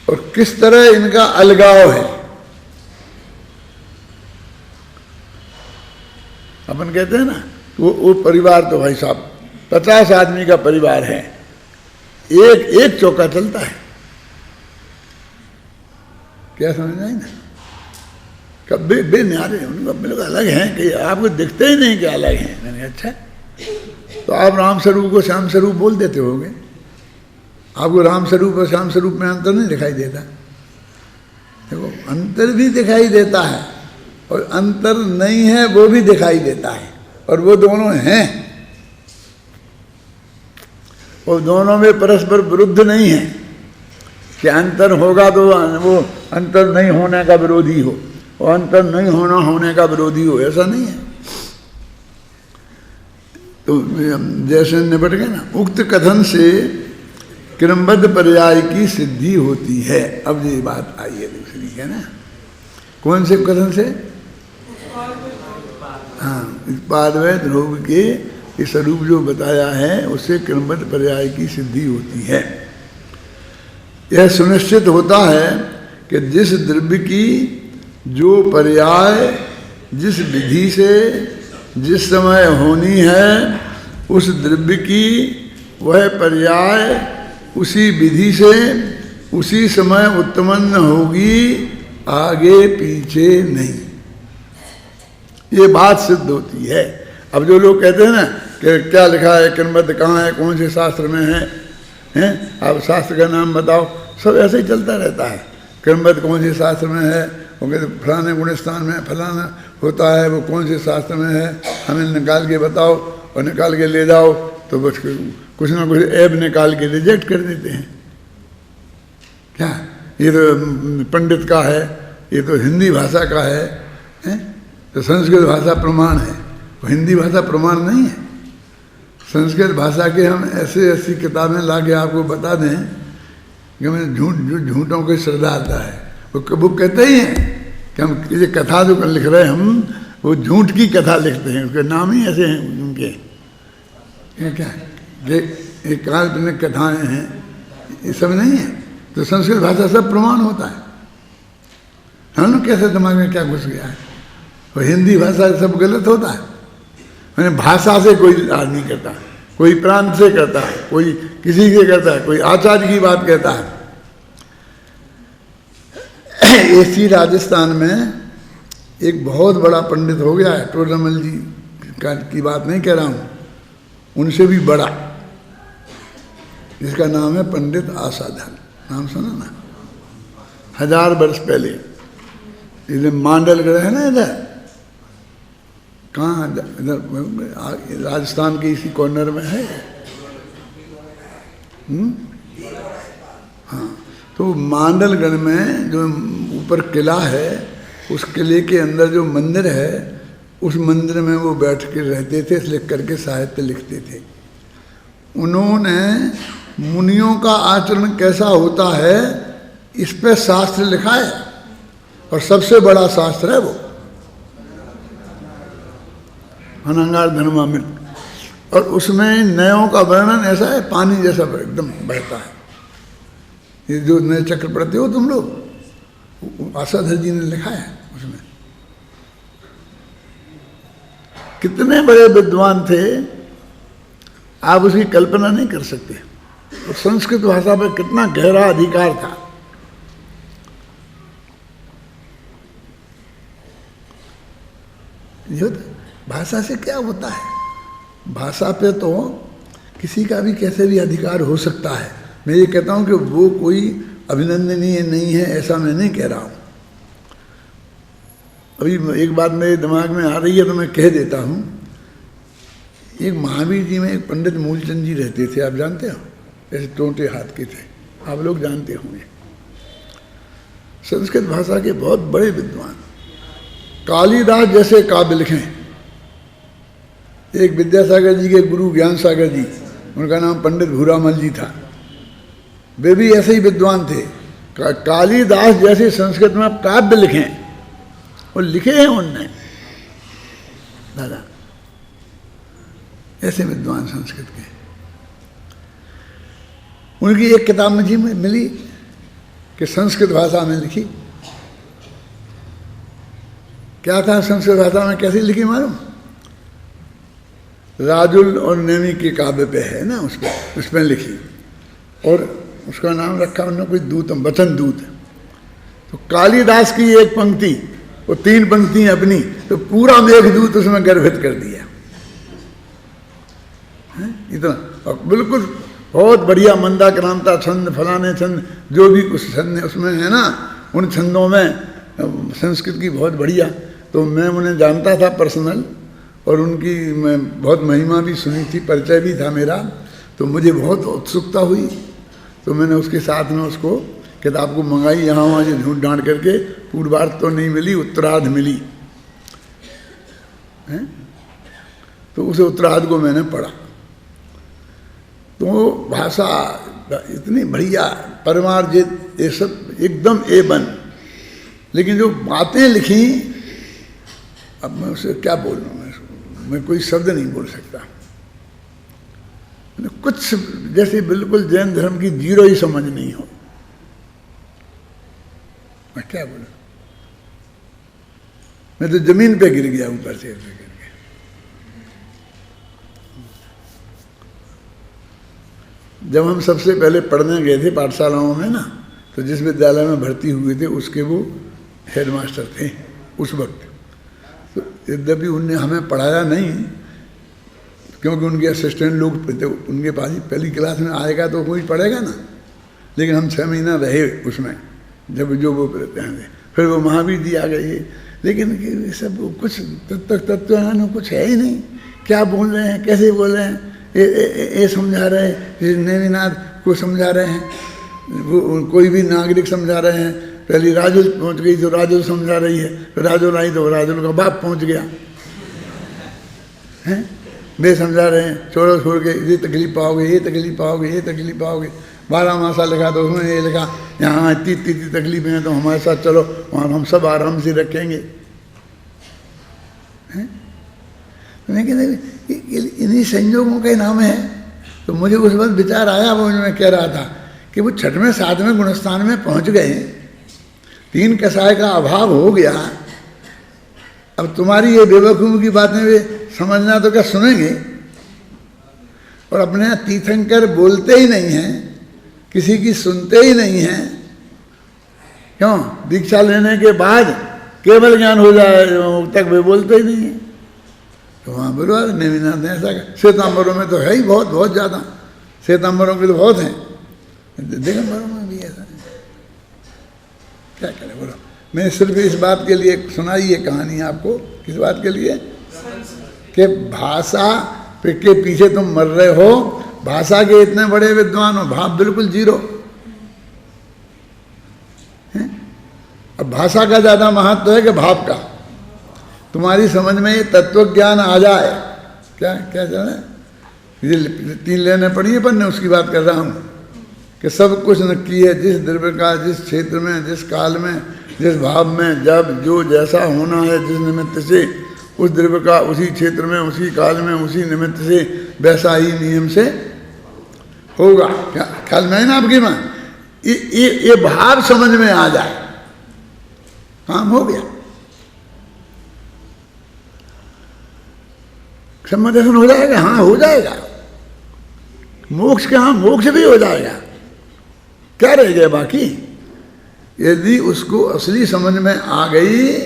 और किस तरह इनका अलगाव है। अपन कहते हैं ना, वो परिवार तो भाई साहब 50 आदमी का परिवार है, एक चौका चलता है। क्या समझ नहीं ना? कभी बेन्यारे उनका लोग अलग हैं कि आपको दिखते ही नहीं कि अलग हैं। मैंने अच्छा, तो आप राम स्वरूप को श्याम स्वरूप बोल देते होंगे, आपको राम स्वरूप और श्याम स्वरूप में अंतर नहीं दिखाई देता? देखो, अंतर भी दिखाई देता है और अंतर नहीं है वो भी दिखाई देता है, और वो दोनों हैं। और दोनों में परस्पर विरुद्ध नहीं है कि अंतर होगा तो वो अंतर नहीं होने का विरोधी हो और अंतर नहीं होने का विरोधी हो, ऐसा नहीं है। तो जैसे निपट गए ना, उक्त कथन से क्रमबद्ध पर्याय की सिद्धि होती है। अब ये बात आई है दूसरी, है ना, कौन से कथन से? हाँ, उत्पादवय ध्रुव के ये स्वरूप जो बताया है उससे क्रमबद्ध पर्याय की सिद्धि होती है। यह सुनिश्चित होता है कि जिस द्रव्य की जो पर्याय जिस विधि से जिस समय होनी है उस द्रव्य की वह पर्याय उसी विधि से उसी समय उत्पन्न होगी, आगे पीछे नहीं। ये बात सिद्ध होती है। अब जो लोग कहते हैं ना कि क्या लिखा है, क्रमबद्ध कहाँ है, कौन से शास्त्र में है, हैं? आप शास्त्र का नाम बताओ, सब ऐसे ही चलता रहता है। क्रमबद्ध कौन से शास्त्र में है, वो कहते फलाने गुणस्थान में फलाना होता है, वो कौन से शास्त्र में है, हमें निकाल के बताओ और निकाल के ले जाओ, तो बस कुछ ना कुछ ऐब निकाल के रिजेक्ट कर देते हैं। क्या ये तो पंडित का है, ये तो हिंदी भाषा का है, तो संस्कृत भाषा प्रमाण है, वो हिंदी भाषा प्रमाण नहीं है। संस्कृत भाषा के हम ऐसे ऐसी किताबें ला के आपको बता दें कि हमें झूठों की श्रद्धा आता है। वो कहते ही हैं कि हम ये कथा जो लिख रहे हैं हम, वो झूठ की कथा लिखते हैं, उसके नाम ही ऐसे हैं उनके। ये क्या ये काल्पनिक कथाएँ हैं, ये सब नहीं है। तो संस्कृत भाषा सब प्रमाण होता है। हम लोग कैसे दिमाग में क्या घुस गया है, और हिंदी भाषा सब गलत होता है। मैंने भाषा से कोई आदमी करता है, कोई प्रांत से करता है, कोई किसी के करता है, कोई आचार्य की बात कहता है। इसी राजस्थान में एक बहुत बड़ा पंडित हो गया है, टोडरमल जी की बात नहीं कह रहा हूँ, उनसे भी बड़ा, जिसका नाम है पंडित आसाधन। नाम सुना ना? 1000 वर्ष पहले इधर मांडलगढ़ है ना, इधर कहाँ, इधर राजस्थान के इसी कॉर्नर में है। हाँ, तो मांडलगढ़ में जो ऊपर किला है, उस किले के अंदर जो मंदिर है, उस मंदिर में वो बैठ के रहते थे, लिख करके साहित्य लिखते थे। उन्होंने मुनियों का आचरण कैसा होता है इस पे शास्त्र लिखा है, और सबसे बड़ा शास्त्र है वो अनंगार धर्मामृत। और उसमें नयों का वर्णन ऐसा है, पानी जैसा एकदम बहता है। ये जो नए चक्र पढ़ते हो तुम लोग, आसाधर जी ने लिखा है उसमें। कितने बड़े विद्वान थे, आप उसकी कल्पना नहीं कर सकते। और संस्कृत भाषा पर कितना गहरा अधिकार था। भाषा से क्या होता है, भाषा पे तो किसी का भी कैसे भी अधिकार हो सकता है। मैं ये कहता हूँ कि वो कोई अभिनंदनीय नहीं है, ऐसा मैं नहीं कह रहा हूँ। अभी एक बात मेरे दिमाग में आ रही है तो मैं कह देता हूँ। एक महावीर जी में एक पंडित मूलचंद जी रहते थे, आप जानते हो, ऐसे टोटे हाथ के थे, आप लोग जानते होंगे। संस्कृत भाषा के बहुत बड़े विद्वान, कालिदास जैसे काव्य लिखें। एक विद्यासागर जी के गुरु ज्ञान सागर जी, उनका नाम पंडित भूरामल जी था, वे भी ऐसे ही विद्वान थे। कालिदास जैसे संस्कृत में आप काव्य लिखें, और लिखे हैं उनने दादा, ऐसे विद्वान संस्कृत के। उनकी एक किताब मुझे मिली कि संस्कृत भाषा में लिखी। क्या था संस्कृत भाषा में, कैसे लिखी मालूम? राजुल और नेमी के काव्य पे है ना, उसमें लिखी, और उसका नाम रखा उन्होंने कोई दूत, वचन दूत। तो कालिदास की एक पंक्ति, वो 3 पंक्ति अपनी, तो पूरा मेघदूत उसमें गर्भित कर दिया। इतना, और बिल्कुल बहुत बढ़िया मंदाक्रांता छंद, फलाने छंद, जो भी उस छंद उसमें है ना, उन छंदों में संस्कृत की बहुत बढ़िया। तो मैं उन्हें जानता था पर्सनल, और उनकी मैं बहुत महिमा भी सुनी थी, परिचय भी था मेरा। तो तो मुझे बहुत उत्सुकता हुई, तो मैंने उसके साथ में उसको किताब को मंगाई, यहाँ वहाँ से ढूंढ ढांड करके, पूर्वार्ध तो नहीं मिली, उत्तरार्ध मिली है। तो उस उत्तरार्ध को मैंने पढ़ा, तो भाषा इतनी बढ़िया, परमार्जित, ये सब एकदम A1। लेकिन जो बातें लिखी, अब मैं उसे क्या बोल रहा हूँ, मैं कोई शब्द नहीं बोल सकता। कुछ जैसे बिल्कुल जैन धर्म की जीरो ही समझ नहीं हो, मैं क्या बोलूं, मैं तो जमीन पे गिर गया ऊपर से गिर के। जब हम सबसे पहले पढ़ने गए थे पाठशालाओं में ना, तो जिस विद्यालय में भर्ती हुए थे उसके वो हेडमास्टर थे उस वक्त। तो यद्यपि उनने हमें पढ़ाया नहीं, क्योंकि उनके असिस्टेंट लोग उनके पास ही पहली क्लास में आएगा तो कोई पढ़ेगा ना, लेकिन हम 6 महीना रहे उसमें, जब जो वो रहते हैं, फिर वो महावीर जी आ गए। लेकिन ये सब कुछ तत्व कुछ है ही नहीं, क्या बोल रहे हैं, कैसे बोल रहे हैं, ये समझा रहे हैं, नेमिनाथ को समझा रहे हैं, वो कोई भी नागरिक समझा रहे हैं। पहली राजुल पहुंच गई तो राजुल समझा रही है, फिर राजुल आई तो राजुल का बाप पहुंच गया हैं, वे समझा रहे हैं, छोड़ो छोड़ के, ये तकलीफ पाओगे, ये तकलीफ पाओगे, ये तकलीफ पाओगे। 12 मासा लिखा तो उसमें ये लिखा, यहाँ इतनी तकलीफें हैं तो हमारे साथ चलो, वहाँ हम सब आराम से रखेंगे हैं। लेकिन इन्हीं संयोगों के नाम है। तो मुझे उस वक्त विचार आया, वो मैं कह रहा था कि वो 6वें 7वें गुणस्थान में पहुँच गए, 3 कसाय का अभाव हो गया। अब तुम्हारी ये बेवकूफ़ी की बातें वे समझना तो क्या सुनेंगे, और अपने तीर्थंकर बोलते ही नहीं हैं, किसी की सुनते ही नहीं हैं। क्यों? दीक्षा लेने के बाद केवल ज्ञान हो जाए तक वे बोलते ही नहीं हैं। तो वहाँ बोलो नेमिनाथ ने ऐसा, श्वेतांबरों में तो है ही बहुत बहुत ज़्यादा, श्वेतांबरों के तो बहुत हैं, दिगंबरों में भी ऐसा है। क्या करें बोलो। मैं सिर्फ इस बात के लिए सुनाई ये कहानी आपको, किस बात के लिए, कि भाषा के पीछे तुम मर रहे हो, भाषा के इतने बड़े विद्वान हो, भाव बिल्कुल जीरो है। अब भाषा का ज़्यादा महत्व है कि भाव का। तुम्हारी समझ में ये तत्व ज्ञान आ जाए, क्या क्या जाने, ये 3 लेने पड़ी है, पर मैं उसकी बात कर रहा हूँ कि सब कुछ नक्की है, जिस द्रव्य का, जिस क्षेत्र में, जिस काल में, जिस भाव में, जब जो जैसा होना है, जिस निमित्त से उस द्रव्य का, उसी क्षेत्र में, उसी काल में, उसी निमित्त से वैसा ही नियम से होगा। क्या ख्याल में है ना आपकी माँ? ये भाव समझ में आ जाए, काम हो गया, समाधान हो जाएगा। हाँ हो जाएगा, मोक्ष के हाँ मोक्ष भी हो जाएगा, क्या रह गया बाकी। यदि उसको असली समझ में आ गई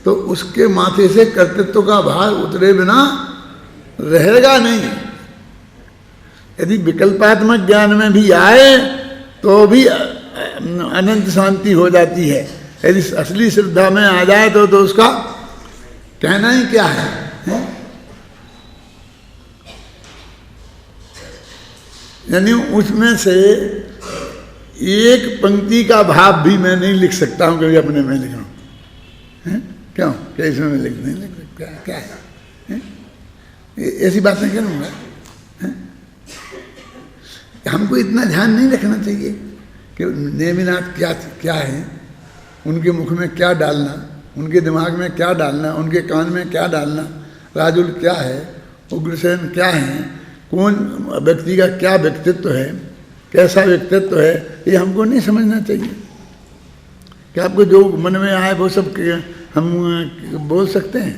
तो उसके माथे से कर्तृत्व का भार उतरे बिना रहेगा नहीं। यदि विकल्पात्मक ज्ञान में भी आए तो भी अनंत शांति हो जाती है। यदि असली श्रद्धा में आ जाए तो उसका कहना ही क्या है? यानी उसमें से एक पंक्ति का भाव भी मैं नहीं लिख सकता हूँ कभी अपने में लिखा हूँ। क्यों? क्या इसमें मैं लिख नहीं लिख सकता? क्या है? ऐसी बात नहीं करूँगा। हमको इतना ध्यान नहीं रखना चाहिए कि नेमिनाथ क्या है, उनके मुख में क्या डालना, उनके दिमाग में क्या डालना, उनके कान में क्या डालना, राजुल क्या है, उग्रसेन क्या है, कौन व्यक्ति का क्या व्यक्तित्व है, कैसा व्यक्तित्व है, ये हमको नहीं समझना चाहिए। क्या आपको जो मन में आए वो सब हम बोल सकते हैं?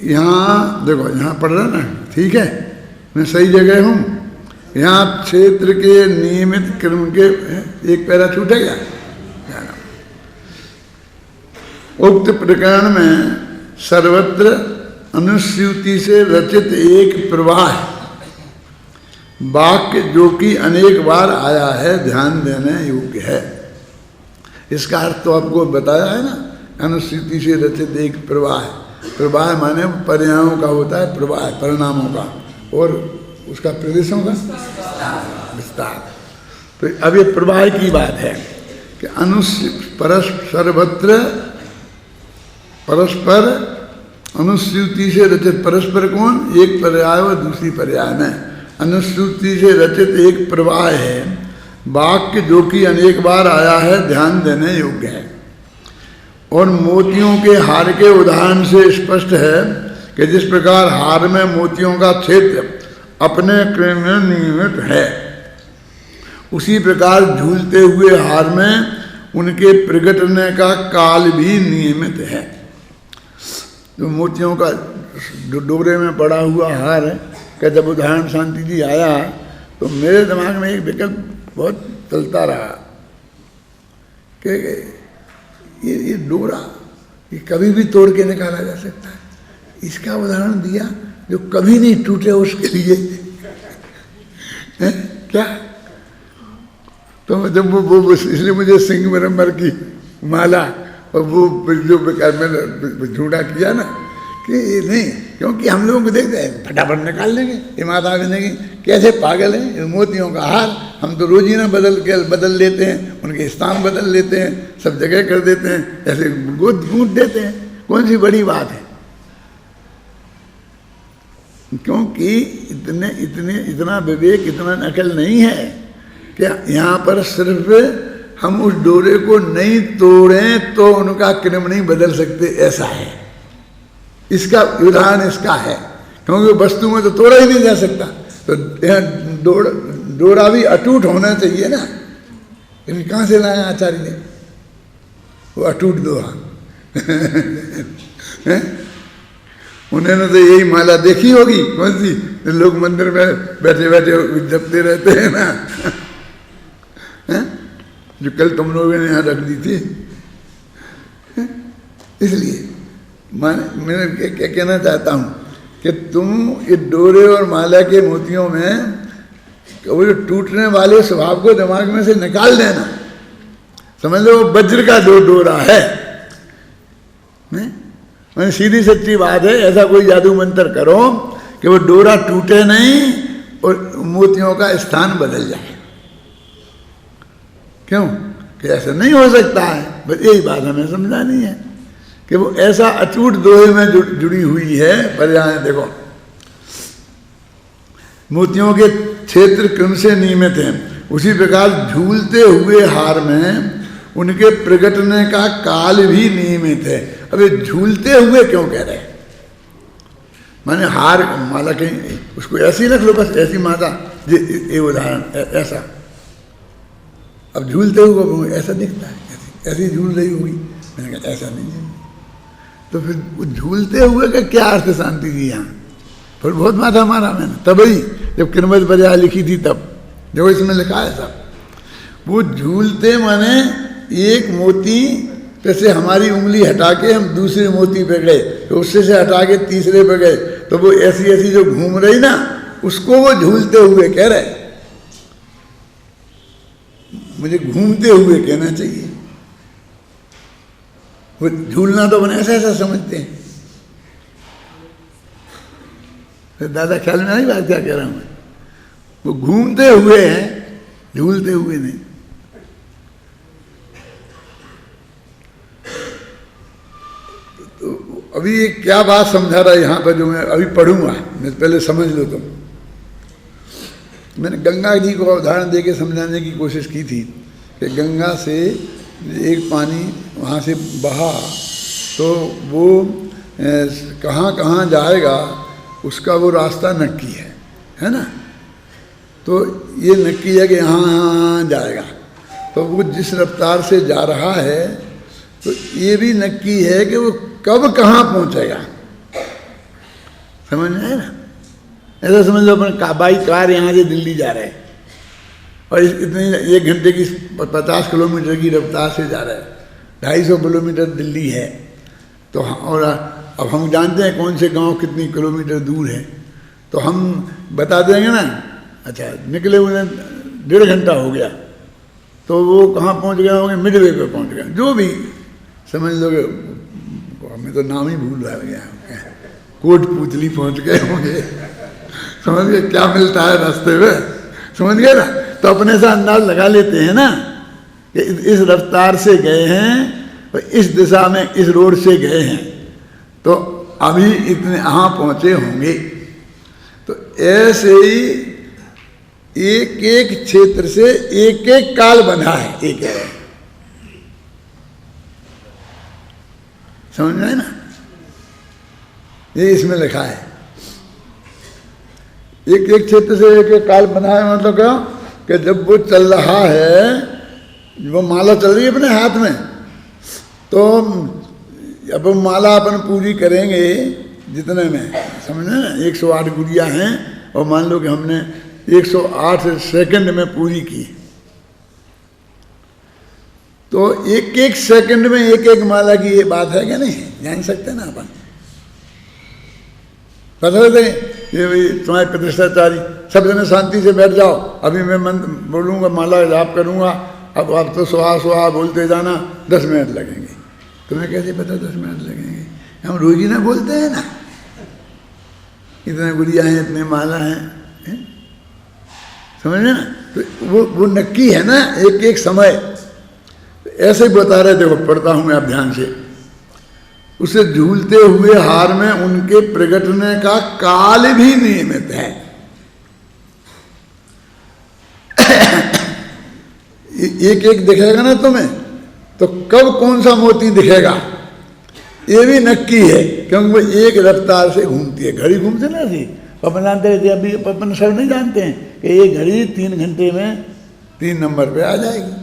यहाँ देखो, यहाँ पढ़ रहा ना, ठीक है, मैं सही जगह हूँ। यहाँ क्षेत्र के नियमित क्रम के एक पैरा छूटेगा। उक्त प्रकरण में सर्वत्र अनुस्यूति से रचित एक प्रवाह वाक्य जो कि अनेक बार आया है, ध्यान देने योग्य है। इसका अर्थ तो आपको बताया है ना, अनुश्रुति से रचित एक प्रवाह है। प्रवाह माने पर्यायों का होता है प्रवाह, परिणामों का, और उसका प्रदेशों का विस्तार। तो अब ये प्रवाह की बात है कि सर्वत्र परस्पर अनुश्रुति से रचित, परस्पर कौन, एक पर्याय और दूसरी पर्याय में, अनुश्रुति से रचित एक प्रवाह है वाक्य जो कि अनेक बार आया है, ध्यान देने योग्य है। और मोतियों के हार के उदाहरण से स्पष्ट है कि जिस प्रकार हार में मोतियों का क्षेत्र अपने क्रम में नियमित है, उसी प्रकार झूलते हुए हार में उनके प्रगटने का काल भी नियमित है। जो मोतियों का डोरे में पड़ा हुआ हार है, कि जब उदाहरण शांति जी आया तो मेरे दिमाग में एक विकल्प बहुत चलता रहा कि ये डोरा ये कभी भी तोड़ के निकाला जा सकता है। इसका उदाहरण दिया जो कभी नहीं टूटे उसके लिए क्या। तो जब वो इसलिए मुझे सिंह मरम्बर की माला और वो जो मैंने झूठा किया ना कि नहीं, क्योंकि हम लोगों को देखते हैं फटाफट निकाल लेंगे, ये माता बनेगी, कैसे पागल हैं, मोतियों का हार हम तो रोज ही ना बदल लेते हैं, उनके स्थान बदल लेते हैं, सब जगह कर देते हैं, ऐसे गूंथ देते हैं, कौन सी बड़ी बात है। क्योंकि इतना विवेक, इतना अकल नहीं है कि यहाँ पर सिर्फ हम उस डोरे को नहीं तोड़ें तो उनका क्रम नहीं बदल सकते, ऐसा है। इसका उदाहरण इसका है, क्योंकि वस्तु में तो तोड़ा ही नहीं जा सकता, तो यहाँ डोरा भी अटूट होना चाहिए ना। लेकिन कहाँ से लाया आचार्य ने वो अटूट दोहा उन्होंने तो यही माला देखी होगी, कौन सी, लोग मंदिर में बैठे बैठे जपते रहते हैं ना जो कल तुम लोगों ने यहाँ रख दी थी। इसलिए मैं क्या कहना चाहता हूँ कि तुम ये डोरे और माला के मोतियों में वो जो टूटने वाले स्वभाव को दिमाग में से निकाल देना, समझ लो वज्र का डोरा है। मैंने सीधी सच्ची बात है, ऐसा कोई जादू मंत्र करो कि वो डोरा टूटे नहीं और मोतियों का स्थान बदल जाए। क्यों कि ऐसा नहीं हो सकता है। बस यही बात हमें समझानी है कि वो ऐसा अटूट दोहे में जुड़ी हुई है। पर्याय देखो, मोतियों के क्षेत्र क्रम से नियमित हैं, उसी प्रकार झूलते हुए हार में उनके प्रगटने का काल भी नियमित है। अब ये झूलते हुए क्यों कह रहे हैं, माने हार माला कहीं उसको ऐसी रख लो, बस ऐसी माता, ये उदाहरण ऐसा। अब झूलते हुए ऐसा दिखता है, ऐसी झूल रही होगी, मैंने कहा ऐसा नहीं है। तो फिर वो झूलते हुए का क्या अर्थ शांति जी यहाँ, फिर बहुत माथा मारा मैंने तभी जब किरमत पर्याय लिखी थी, तब जो इसमें लिखा है सब, वो झूलते माने एक मोती पे से हमारी उंगली हटा के हम दूसरे मोती पे गए, तो उससे से हटा के तीसरे पे गए, तो वो ऐसी ऐसी जो घूम रही ना, उसको वो झूलते हुए कह रहे। मुझे घूमते हुए कहना चाहिए, वो झूलना तो अपन ऐसा ऐसा समझते हैं। तो दादा ख्याल में नहीं बात क्या कह रहा हूं मैं, वो घूमते हुए हैं, झूलते हुए नहीं। तो अभी ये क्या बात समझा रहा है यहाँ पर, जो मैं अभी पढ़ूंगा, मैं पहले समझ लो तुम। मैंने गंगा जी को उदाहरण देके समझाने की कोशिश की थी कि गंगा से एक पानी वहाँ से बहा तो वो कहाँ कहाँ जाएगा उसका वो रास्ता नक्की है ना। तो ये नक्की है कि यहाँ जाएगा, तो वो जिस रफ्तार से जा रहा है तो ये भी नक्की है कि वो कब कहाँ पहुँचेगा। समझ में आया ना। ऐसा समझ लो अपन बाई कार यहाँ से दिल्ली जा रहे हैं और इतनी 1 घंटे की 50 किलोमीटर की रफ्तार से जा रहा है, 250 किलोमीटर दिल्ली है। तो और अब हम जानते हैं कौन से गांव कितनी किलोमीटर दूर है, तो हम बता देंगे ना, अच्छा निकले उन्हें 1.5 घंटा हो गया, तो वो कहाँ पहुँच गए होंगे, मिडवे पे पहुँच गए, जो भी समझ लोगे, हमें तो नाम ही भूल गया, कोटपुतली पहुँच गए होंगे, समझ गए क्या मिलता है रास्ते में, समझ गए ना। तो अपने से अंदाज लगा लेते हैं ना कि इस रफ्तार से गए हैं और इस दिशा में इस रोड से गए हैं, तो अभी इतने यहाँ पहुँचे होंगे। तो ऐसे ही एक एक क्षेत्र से एक एक काल बना है, एक है, समझ में है ना, ये इसमें लिखा है। एक एक क्षेत्र से एक एक काल बना है, मतलब क्या कि जब वो चल रहा है, वो माला चल रही है अपने हाथ में, तो अब माला अपन पूरी करेंगे जितने में, समझे ना, 108 गुड़िया हैं, और मान लो कि हमने 108 सेकंड में पूरी की, तो एक एक सेकंड में एक एक माला की ये बात है क्या नहीं, जान सकते ना अपन, बता देते ये भाई तुम्हारे प्रतिष्ठाचारी सब जने शांति से बैठ जाओ, अभी मैं मंत्र बोलूँगा, माला जाप करूँगा, अब आप तो सुहा सुहा बोलते जाना, 10 मिनट लगेंगे। तुम्हें कैसे पता 10 मिनट लगेंगे, हम रोज ही ना बोलते हैं ना, इतने गुड़िया हैं, इतने माला हैं, समझे ना। तो वो नक्की है ना, एक एक समय ऐसे ही बता रहे, देखो पढ़ता हूँ मैं आप ध्यान से, उसे झूलते हुए हार में उनके प्रगटने का काल भी नियमित है। एक एक दिखेगा ना तुम्हें, तो कब कौन सा मोती दिखेगा ये भी नक्की है, क्योंकि वो एक रफ्तार से घूमती है। घड़ी घूमते ना थी, अपन जानते रहते, अभी अपन सब नहीं जानते हैं कि ये घड़ी 3 घंटे में 3 नंबर पे आ जाएगी।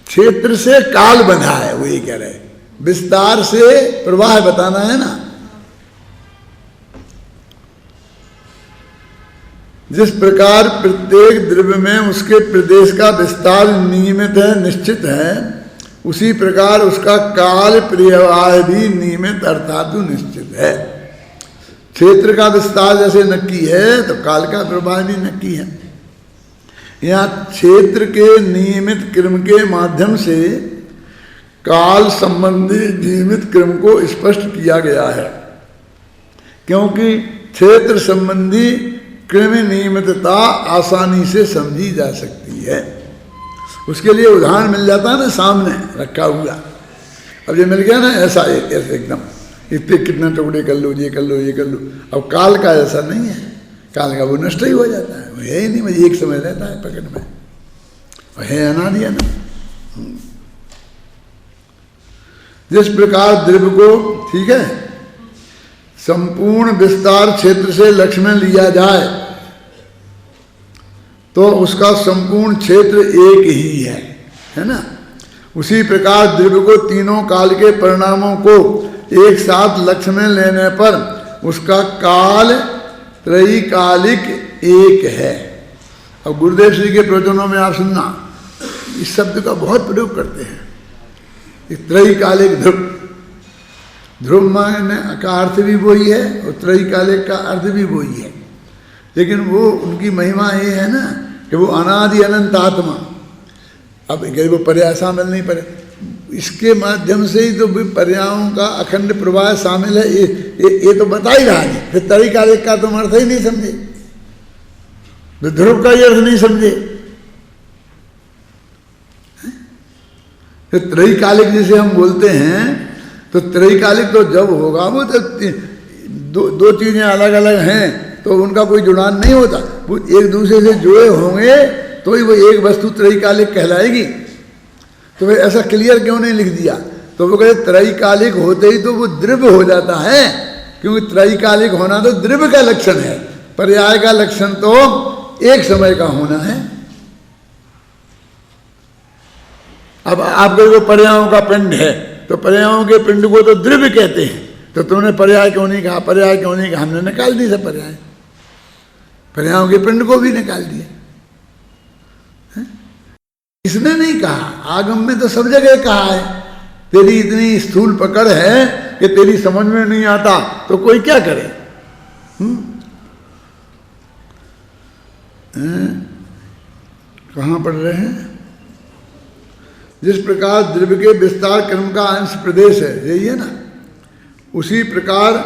क्षेत्र से काल बंधा है, वो ये कह रहे, विस्तार से प्रवाह बताना है ना। जिस प्रकार प्रत्येक द्रव्य में उसके प्रदेश का विस्तार नियमित है, निश्चित है, उसी प्रकार उसका काल प्रवाह भी नियमित अर्थात निश्चित है। क्षेत्र का विस्तार जैसे नक्की है, तो काल का प्रवाह भी नक्की है। यहाँ क्षेत्र के नियमित क्रम के माध्यम से काल संबंधी नियमित क्रम को स्पष्ट किया गया है, क्योंकि क्षेत्र संबंधी क्रम नियमितता आसानी से समझी जा सकती है। उसके लिए उदाहरण मिल जाता है ना सामने रखा हुआ, अब ये मिल गया ना ऐसा, ऐसे एकदम इतने कितने टुकड़े कर लो, ये कर लो, ये कर लो। अब काल का ऐसा नहीं है, काल का वो नष्ट ही हो जाता है, वो है ही नहीं, मुझे एक समय रहता है पकड़ में, वो है अनादि अनंत। जिस प्रकार द्रव्य को, ठीक है, संपूर्ण विस्तार क्षेत्र से लक्ष्य में लिया जाए तो उसका संपूर्ण क्षेत्र एक ही है ना। उसी प्रकार द्रव्य को तीनों काल के परिणामों को एक साथ लक्ष्य में लेने पर उसका काल त्रैकालिक एक है। अब गुरुदेव श्री के प्रवचनों में आप सुनना, इस शब्द का बहुत प्रयोग करते हैं, त्रैकालिक ध्रुव। ध्रुव माने का अर्थ भी वही है और त्रैकालिक का अर्थ भी वही है, लेकिन वो उनकी महिमा ये है ना कि वो अनादि अनंत आत्मा। अब वो पर्याय शामिल नहीं पड़े, इसके माध्यम से ही तो पर्यायों का अखंड प्रवाह शामिल है, ये तो बता ही रहा नहीं। फिर त्रैकालिक का तुम अर्थ ही नहीं समझे, ध्रुव का ही अर्थ नहीं समझे। फिर त्रैकालिक जिसे हम बोलते हैं, तो त्रैकालिक तो जब होगा वो तो दो चीजें अलग अलग हैं तो उनका कोई जुड़ान नहीं होता, वो एक दूसरे से जुड़े होंगे तो ही वो एक वस्तु त्रैकालिक कहलाएगी। तो वे ऐसा क्लियर क्यों नहीं लिख दिया? तो वो कहते त्रैकालिक होते ही तो वो द्रव्य हो जाता है, क्योंकि त्रैकालिक होना तो द्रव्य का लक्षण है, पर्याय का लक्षण तो एक समय का होना है। अब आपके वो पर्यायों का पिंड है तो पर्यायों के पिंड को तो द्रव्य कहते हैं, तो तुमने पर्याय क्यों नहीं कहा? पर्याय क्यों नहीं कहा? हमने निकाल दी सब पर्याय, पर्यायों के पिंड को भी निकाल दिया। इसने नहीं कहा, आगम में तो सब जगह कहा है। तेरी इतनी स्थूल पकड़ है कि तेरी समझ में नहीं आता तो कोई क्या करे? कहाँ पढ़ रहे हैं? जिस प्रकार द्रव्य के विस्तार क्रम का अंश प्रदेश है, यही है ना, उसी प्रकार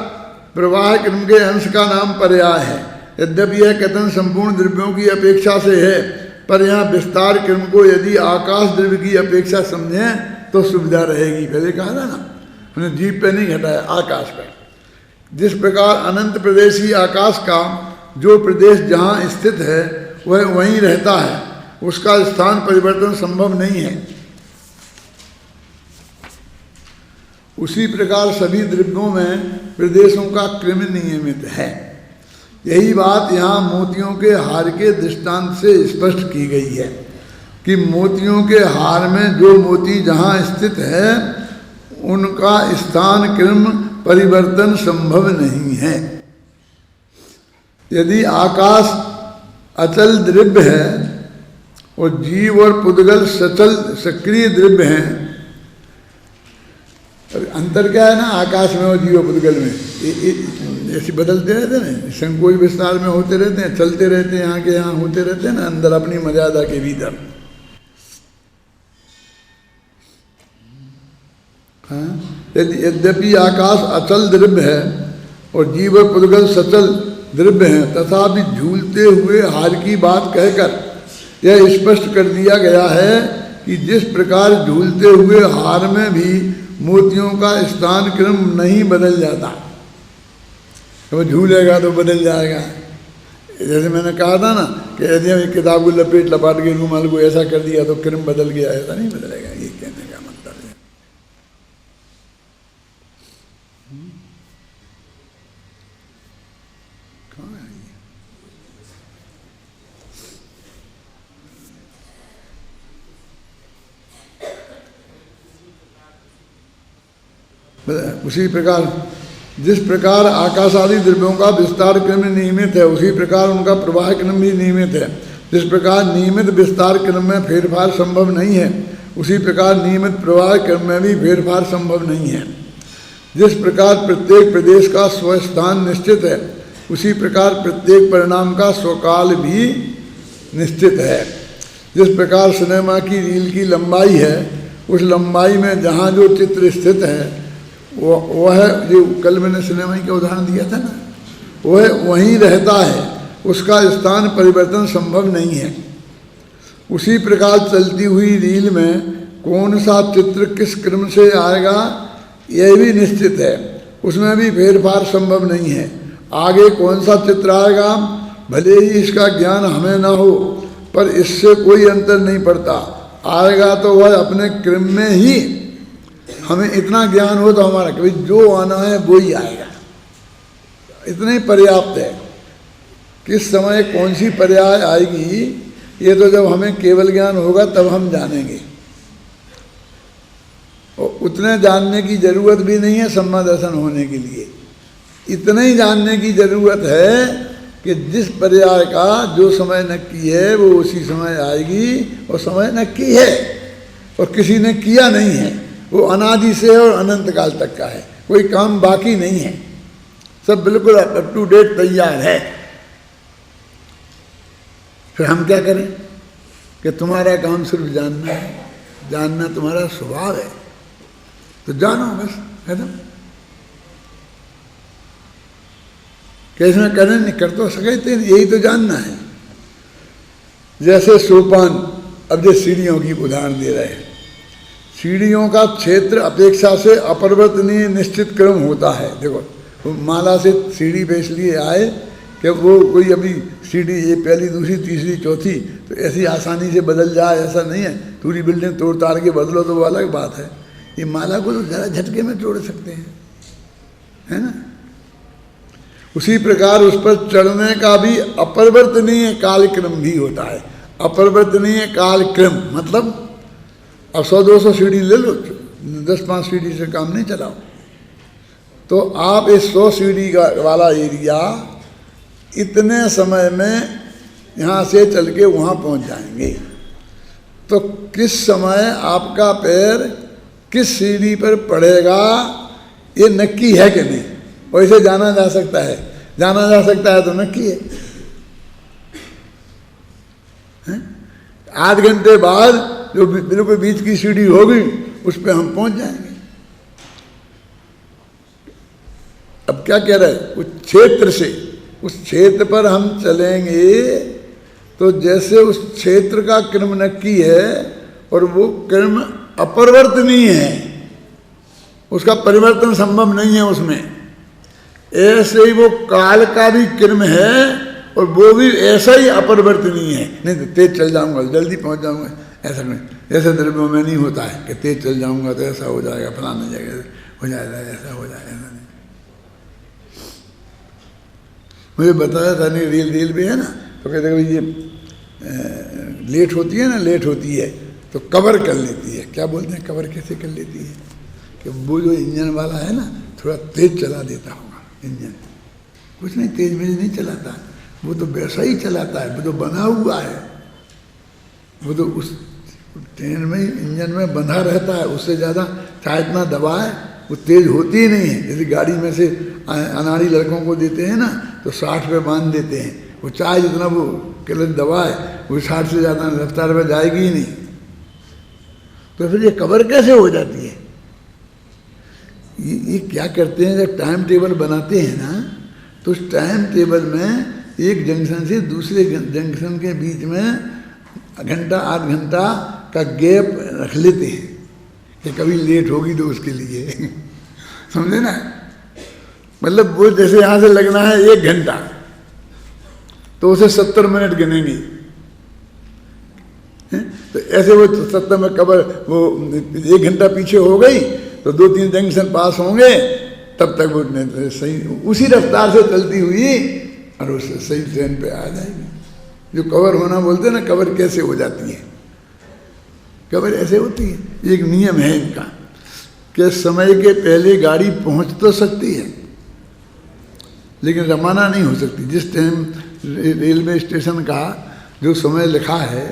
प्रवाह क्रम के अंश का नाम पर्याय है। यद्यपि यह कथन संपूर्ण द्रव्यों की अपेक्षा से है, पर यहाँ विस्तार क्रम को यदि आकाश द्रव्य की अपेक्षा समझें तो सुविधा रहेगी। पहले कहा था ना, हमने जीव पे नहीं घटाया, आकाश पर। जिस प्रकार अनंत प्रदेशी आकाश का जो प्रदेश जहाँ स्थित है वह वहीं रहता है, उसका स्थान परिवर्तन संभव नहीं है, उसी प्रकार सभी द्रव्यों में प्रदेशों का क्रम नियमित है। यही बात यहाँ मोतियों के हार के दृष्टांत से स्पष्ट की गई है कि मोतियों के हार में जो मोती जहाँ स्थित है उनका स्थान क्रम परिवर्तन संभव नहीं है। यदि आकाश अचल द्रव्य है और जीव और पुद्गल सचल सक्रिय द्रव्य हैं, अंतर क्या है ना आकाश में और जीव पुद्गल में, ऐसे बदलते रहते हैं, संकोच विस्तार में होते रहते हैं, चलते रहते हैं, यहाँ के यहाँ होते रहते हैं ना, अंदर अपनी मर्यादा के भीतर। हाँ, यद्यपि आकाश अचल द्रव्य है और जीव और पुद्गल सचल द्रव्य हैं, तथापि झूलते हुए हार की बात कहकर यह स्पष्ट कर दिया गया है कि जिस प्रकार झूलते हुए हार में भी मोतियों का स्थान क्रम नहीं बदल जाता, वो झूलेगा तो बदल जाएगा। जैसे मैंने कहा था ना कि यदि हम एक किताब को लपेट लपाट के रूमाल को ऐसा कर दिया तो क्रम बदल गया, ऐसा नहीं बदलेगा, ये कहने का मतलब है। कहाँ है ये? उसी प्रकार जिस प्रकार आकाश आदि द्रव्यों का विस्तार क्रम नियमित है, उसी प्रकार उनका प्रवाह क्रम भी नियमित है। जिस प्रकार नियमित विस्तार क्रम में फेरफार संभव नहीं है, उसी प्रकार नियमित प्रवाह क्रम में भी फेरफार संभव नहीं है। जिस प्रकार प्रत्येक प्रदेश का स्वस्थान निश्चित है, उसी प्रकार प्रत्येक परिणाम का स्वकाल भी निश्चित है। जिस प्रकार सिनेमा की रील की लंबाई है, उस लंबाई में जहाँ जो चित्र स्थित है वह जो कल मैंने सिनेमा का उदाहरण दिया था ना, वह वहीं रहता है, उसका स्थान परिवर्तन संभव नहीं है। उसी प्रकार चलती हुई रील में कौन सा चित्र किस क्रम से आएगा यह भी निश्चित है, उसमें भी फेरफार संभव नहीं है। आगे कौन सा चित्र आएगा भले ही इसका ज्ञान हमें ना हो, पर इससे कोई अंतर नहीं पड़ता, आएगा तो वह अपने क्रम में ही। हमें इतना ज्ञान हो तो हमारा कभी जो आना है वो ही आएगा, इतना ही पर्याप्त है। किस समय कौन सी पर्याय आएगी ये तो जब हमें केवल ज्ञान होगा तब हम जानेंगे, और उतने जानने की जरूरत भी नहीं है सम्मा दर्शन होने के लिए। इतना ही जानने की जरूरत है कि जिस पर्याय का जो समय नक्की है वो उसी समय आएगी, और समय नक्की है और किसी ने किया नहीं है, वो अनादि से और अनंत काल तक का है, कोई काम बाकी नहीं है, सब बिल्कुल अप टू डेट तैयार है। फिर हम क्या करें कि तुम्हारा काम सिर्फ जानना है, जानना तुम्हारा स्वभाव है, तो जानो बस, खत्म। कैसे में करें नहीं कर तो सकते, यही तो जानना है। जैसे सोपान, अब जो सीढ़ियों की उदाहरण दे रहे हैं, सीढ़ियों का क्षेत्र अपेक्षा से अपरिवर्तनीय निश्चित क्रम होता है। देखो वो माला से सीढ़ी पे इसलिए आए कि वो कोई अभी सीढ़ी ये पहली दूसरी तीसरी चौथी तो ऐसी आसानी से बदल जाए, ऐसा नहीं है। पूरी बिल्डिंग तोड़ ताड़ के बदलो तो वो अलग बात है, ये माला को तो जरा झटके में तोड़ सकते हैं, है ना। उसी प्रकार उस पर चढ़ने का भी अपरिवर्तनीय कालक्रम भी होता है। अपरिवर्तनीय कालक्रम मतलब अब 100-200 सीढ़ी ले लो, 10-5 सीढ़ी से काम नहीं चलाओ, तो आप इस 100 सीढ़ी का वाला एरिया इतने समय में यहाँ से चल के वहाँ पहुँच जाएंगे। तो किस समय आपका पैर किस सीढ़ी पर पड़ेगा ये नक्की है कि नहीं, वैसे जाना जा सकता है। जाना जा सकता है तो नक्की है। आध घंटे बाद जो बिल्कुल बीच की सीढ़ी होगी उस पर हम पहुंच जाएंगे। अब क्या कह रहे हैं, उस क्षेत्र से, उस क्षेत्र पर हम चलेंगे तो जैसे उस क्षेत्र का क्रम नक्की है और वो क्रम अपरिवर्तनीय है, उसका परिवर्तन संभव नहीं है उसमें, ऐसे ही वो काल का भी क्रम है और वो भी ऐसा ही अपरिवर्तनीय है। नहीं तो तेज चल जाऊंगा जल्दी पहुंच जाऊंगा, ऐसा नहीं। ऐसे द्रव्यों में नहीं होता है कि तेज चल जाऊंगा तो ऐसा हो जाएगा, फलाना जगह हो जाएगा, ऐसा हो जाएगा, ऐसा नहीं। मुझे बताया था नहीं, रील भी है ना, तो कहते हैं ये लेट होती है ना, लेट होती है तो कवर कर लेती है। क्या बोलते हैं कवर कैसे कर लेती है, कि वो जो इंजन वाला है ना थोड़ा तेज चला देता होगा इंजन, कुछ नहीं तेज मेज नहीं चलाता, वो तो वैसा ही चलाता है, वो तो बना हुआ है, वो तो उस ट्रेन में इंजन में बंधा रहता है, उससे ज़्यादा चाहे इतना दबाए वो तेज होती ही नहीं है। जैसे गाड़ी में से अनाड़ी लड़कों को देते हैं ना तो 60 पे बांध देते हैं, वो चाहे जितना वो क्लच दबाए वो 60 से ज़्यादा रफ्तार पर जाएगी ही नहीं। तो फिर ये कवर कैसे हो जाती है? ये क्या करते हैं, जब टाइम टेबल बनाते हैं ना तो उस टाइम टेबल में एक जंक्शन से दूसरे जंक्शन के बीच में घंटा आध घंटा का गैप रख लेते हैं कि कभी लेट होगी तो उसके लिए समझे ना। मतलब वो जैसे यहाँ से लगना है 1 घंटा तो उसे 70 मिनट गिनेंगे, तो ऐसे वो 70 में कवर, वो 1 घंटा पीछे हो गई तो 2-3 जंक्शन पास होंगे, तब तक वो सही उसी रफ्तार से चलती हुई और उससे सही ट्रेन पे आ जाएगी। जो कवर होना बोलते हैं ना, कवर कैसे हो जाती है, कवर ऐसे होती है। एक नियम है इनका कि समय के पहले गाड़ी पहुंच तो सकती है लेकिन रवाना नहीं हो सकती। जिस टाइम रेलवे स्टेशन का जो समय लिखा है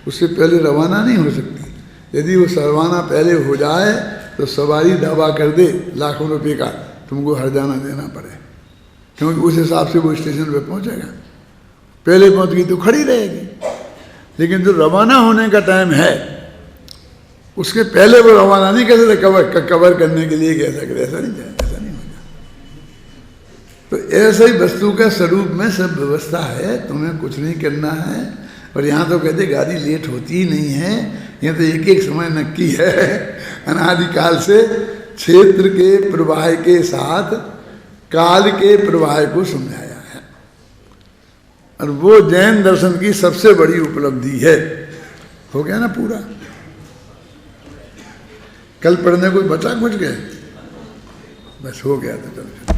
उससे पहले रवाना नहीं हो सकती। यदि वो रवाना पहले हो जाए तो सवारी दावा कर दे लाखों रुपए का, तुमको हर्जाना देना पड़े, क्योंकि उस हिसाब से वो स्टेशन पे पहुंचेगा। पहले पहुंच गई तो खड़ी रहेगी, लेकिन जो रवाना होने का टाइम है उसके पहले वो रवाना नहीं कर सकते कवर करने के लिए कैसा करे, ऐसा नहीं जाए, ऐसा नहीं होगा। तो ऐसा ही वस्तु का स्वरूप में सब व्यवस्था है, तुम्हें कुछ नहीं करना है। और यहाँ तो कहते गाड़ी लेट होती ही नहीं है, यहाँ तो एक एक समय नक्की है। अनादिकाल से क्षेत्र के प्रवाह के साथ काल के प्रवाह को समझाया है, और वो जैन दर्शन की सबसे बड़ी उपलब्धि है। हो गया ना पूरा? कल पढ़ने को बचा कुछ गए? बस हो गया तो चलो।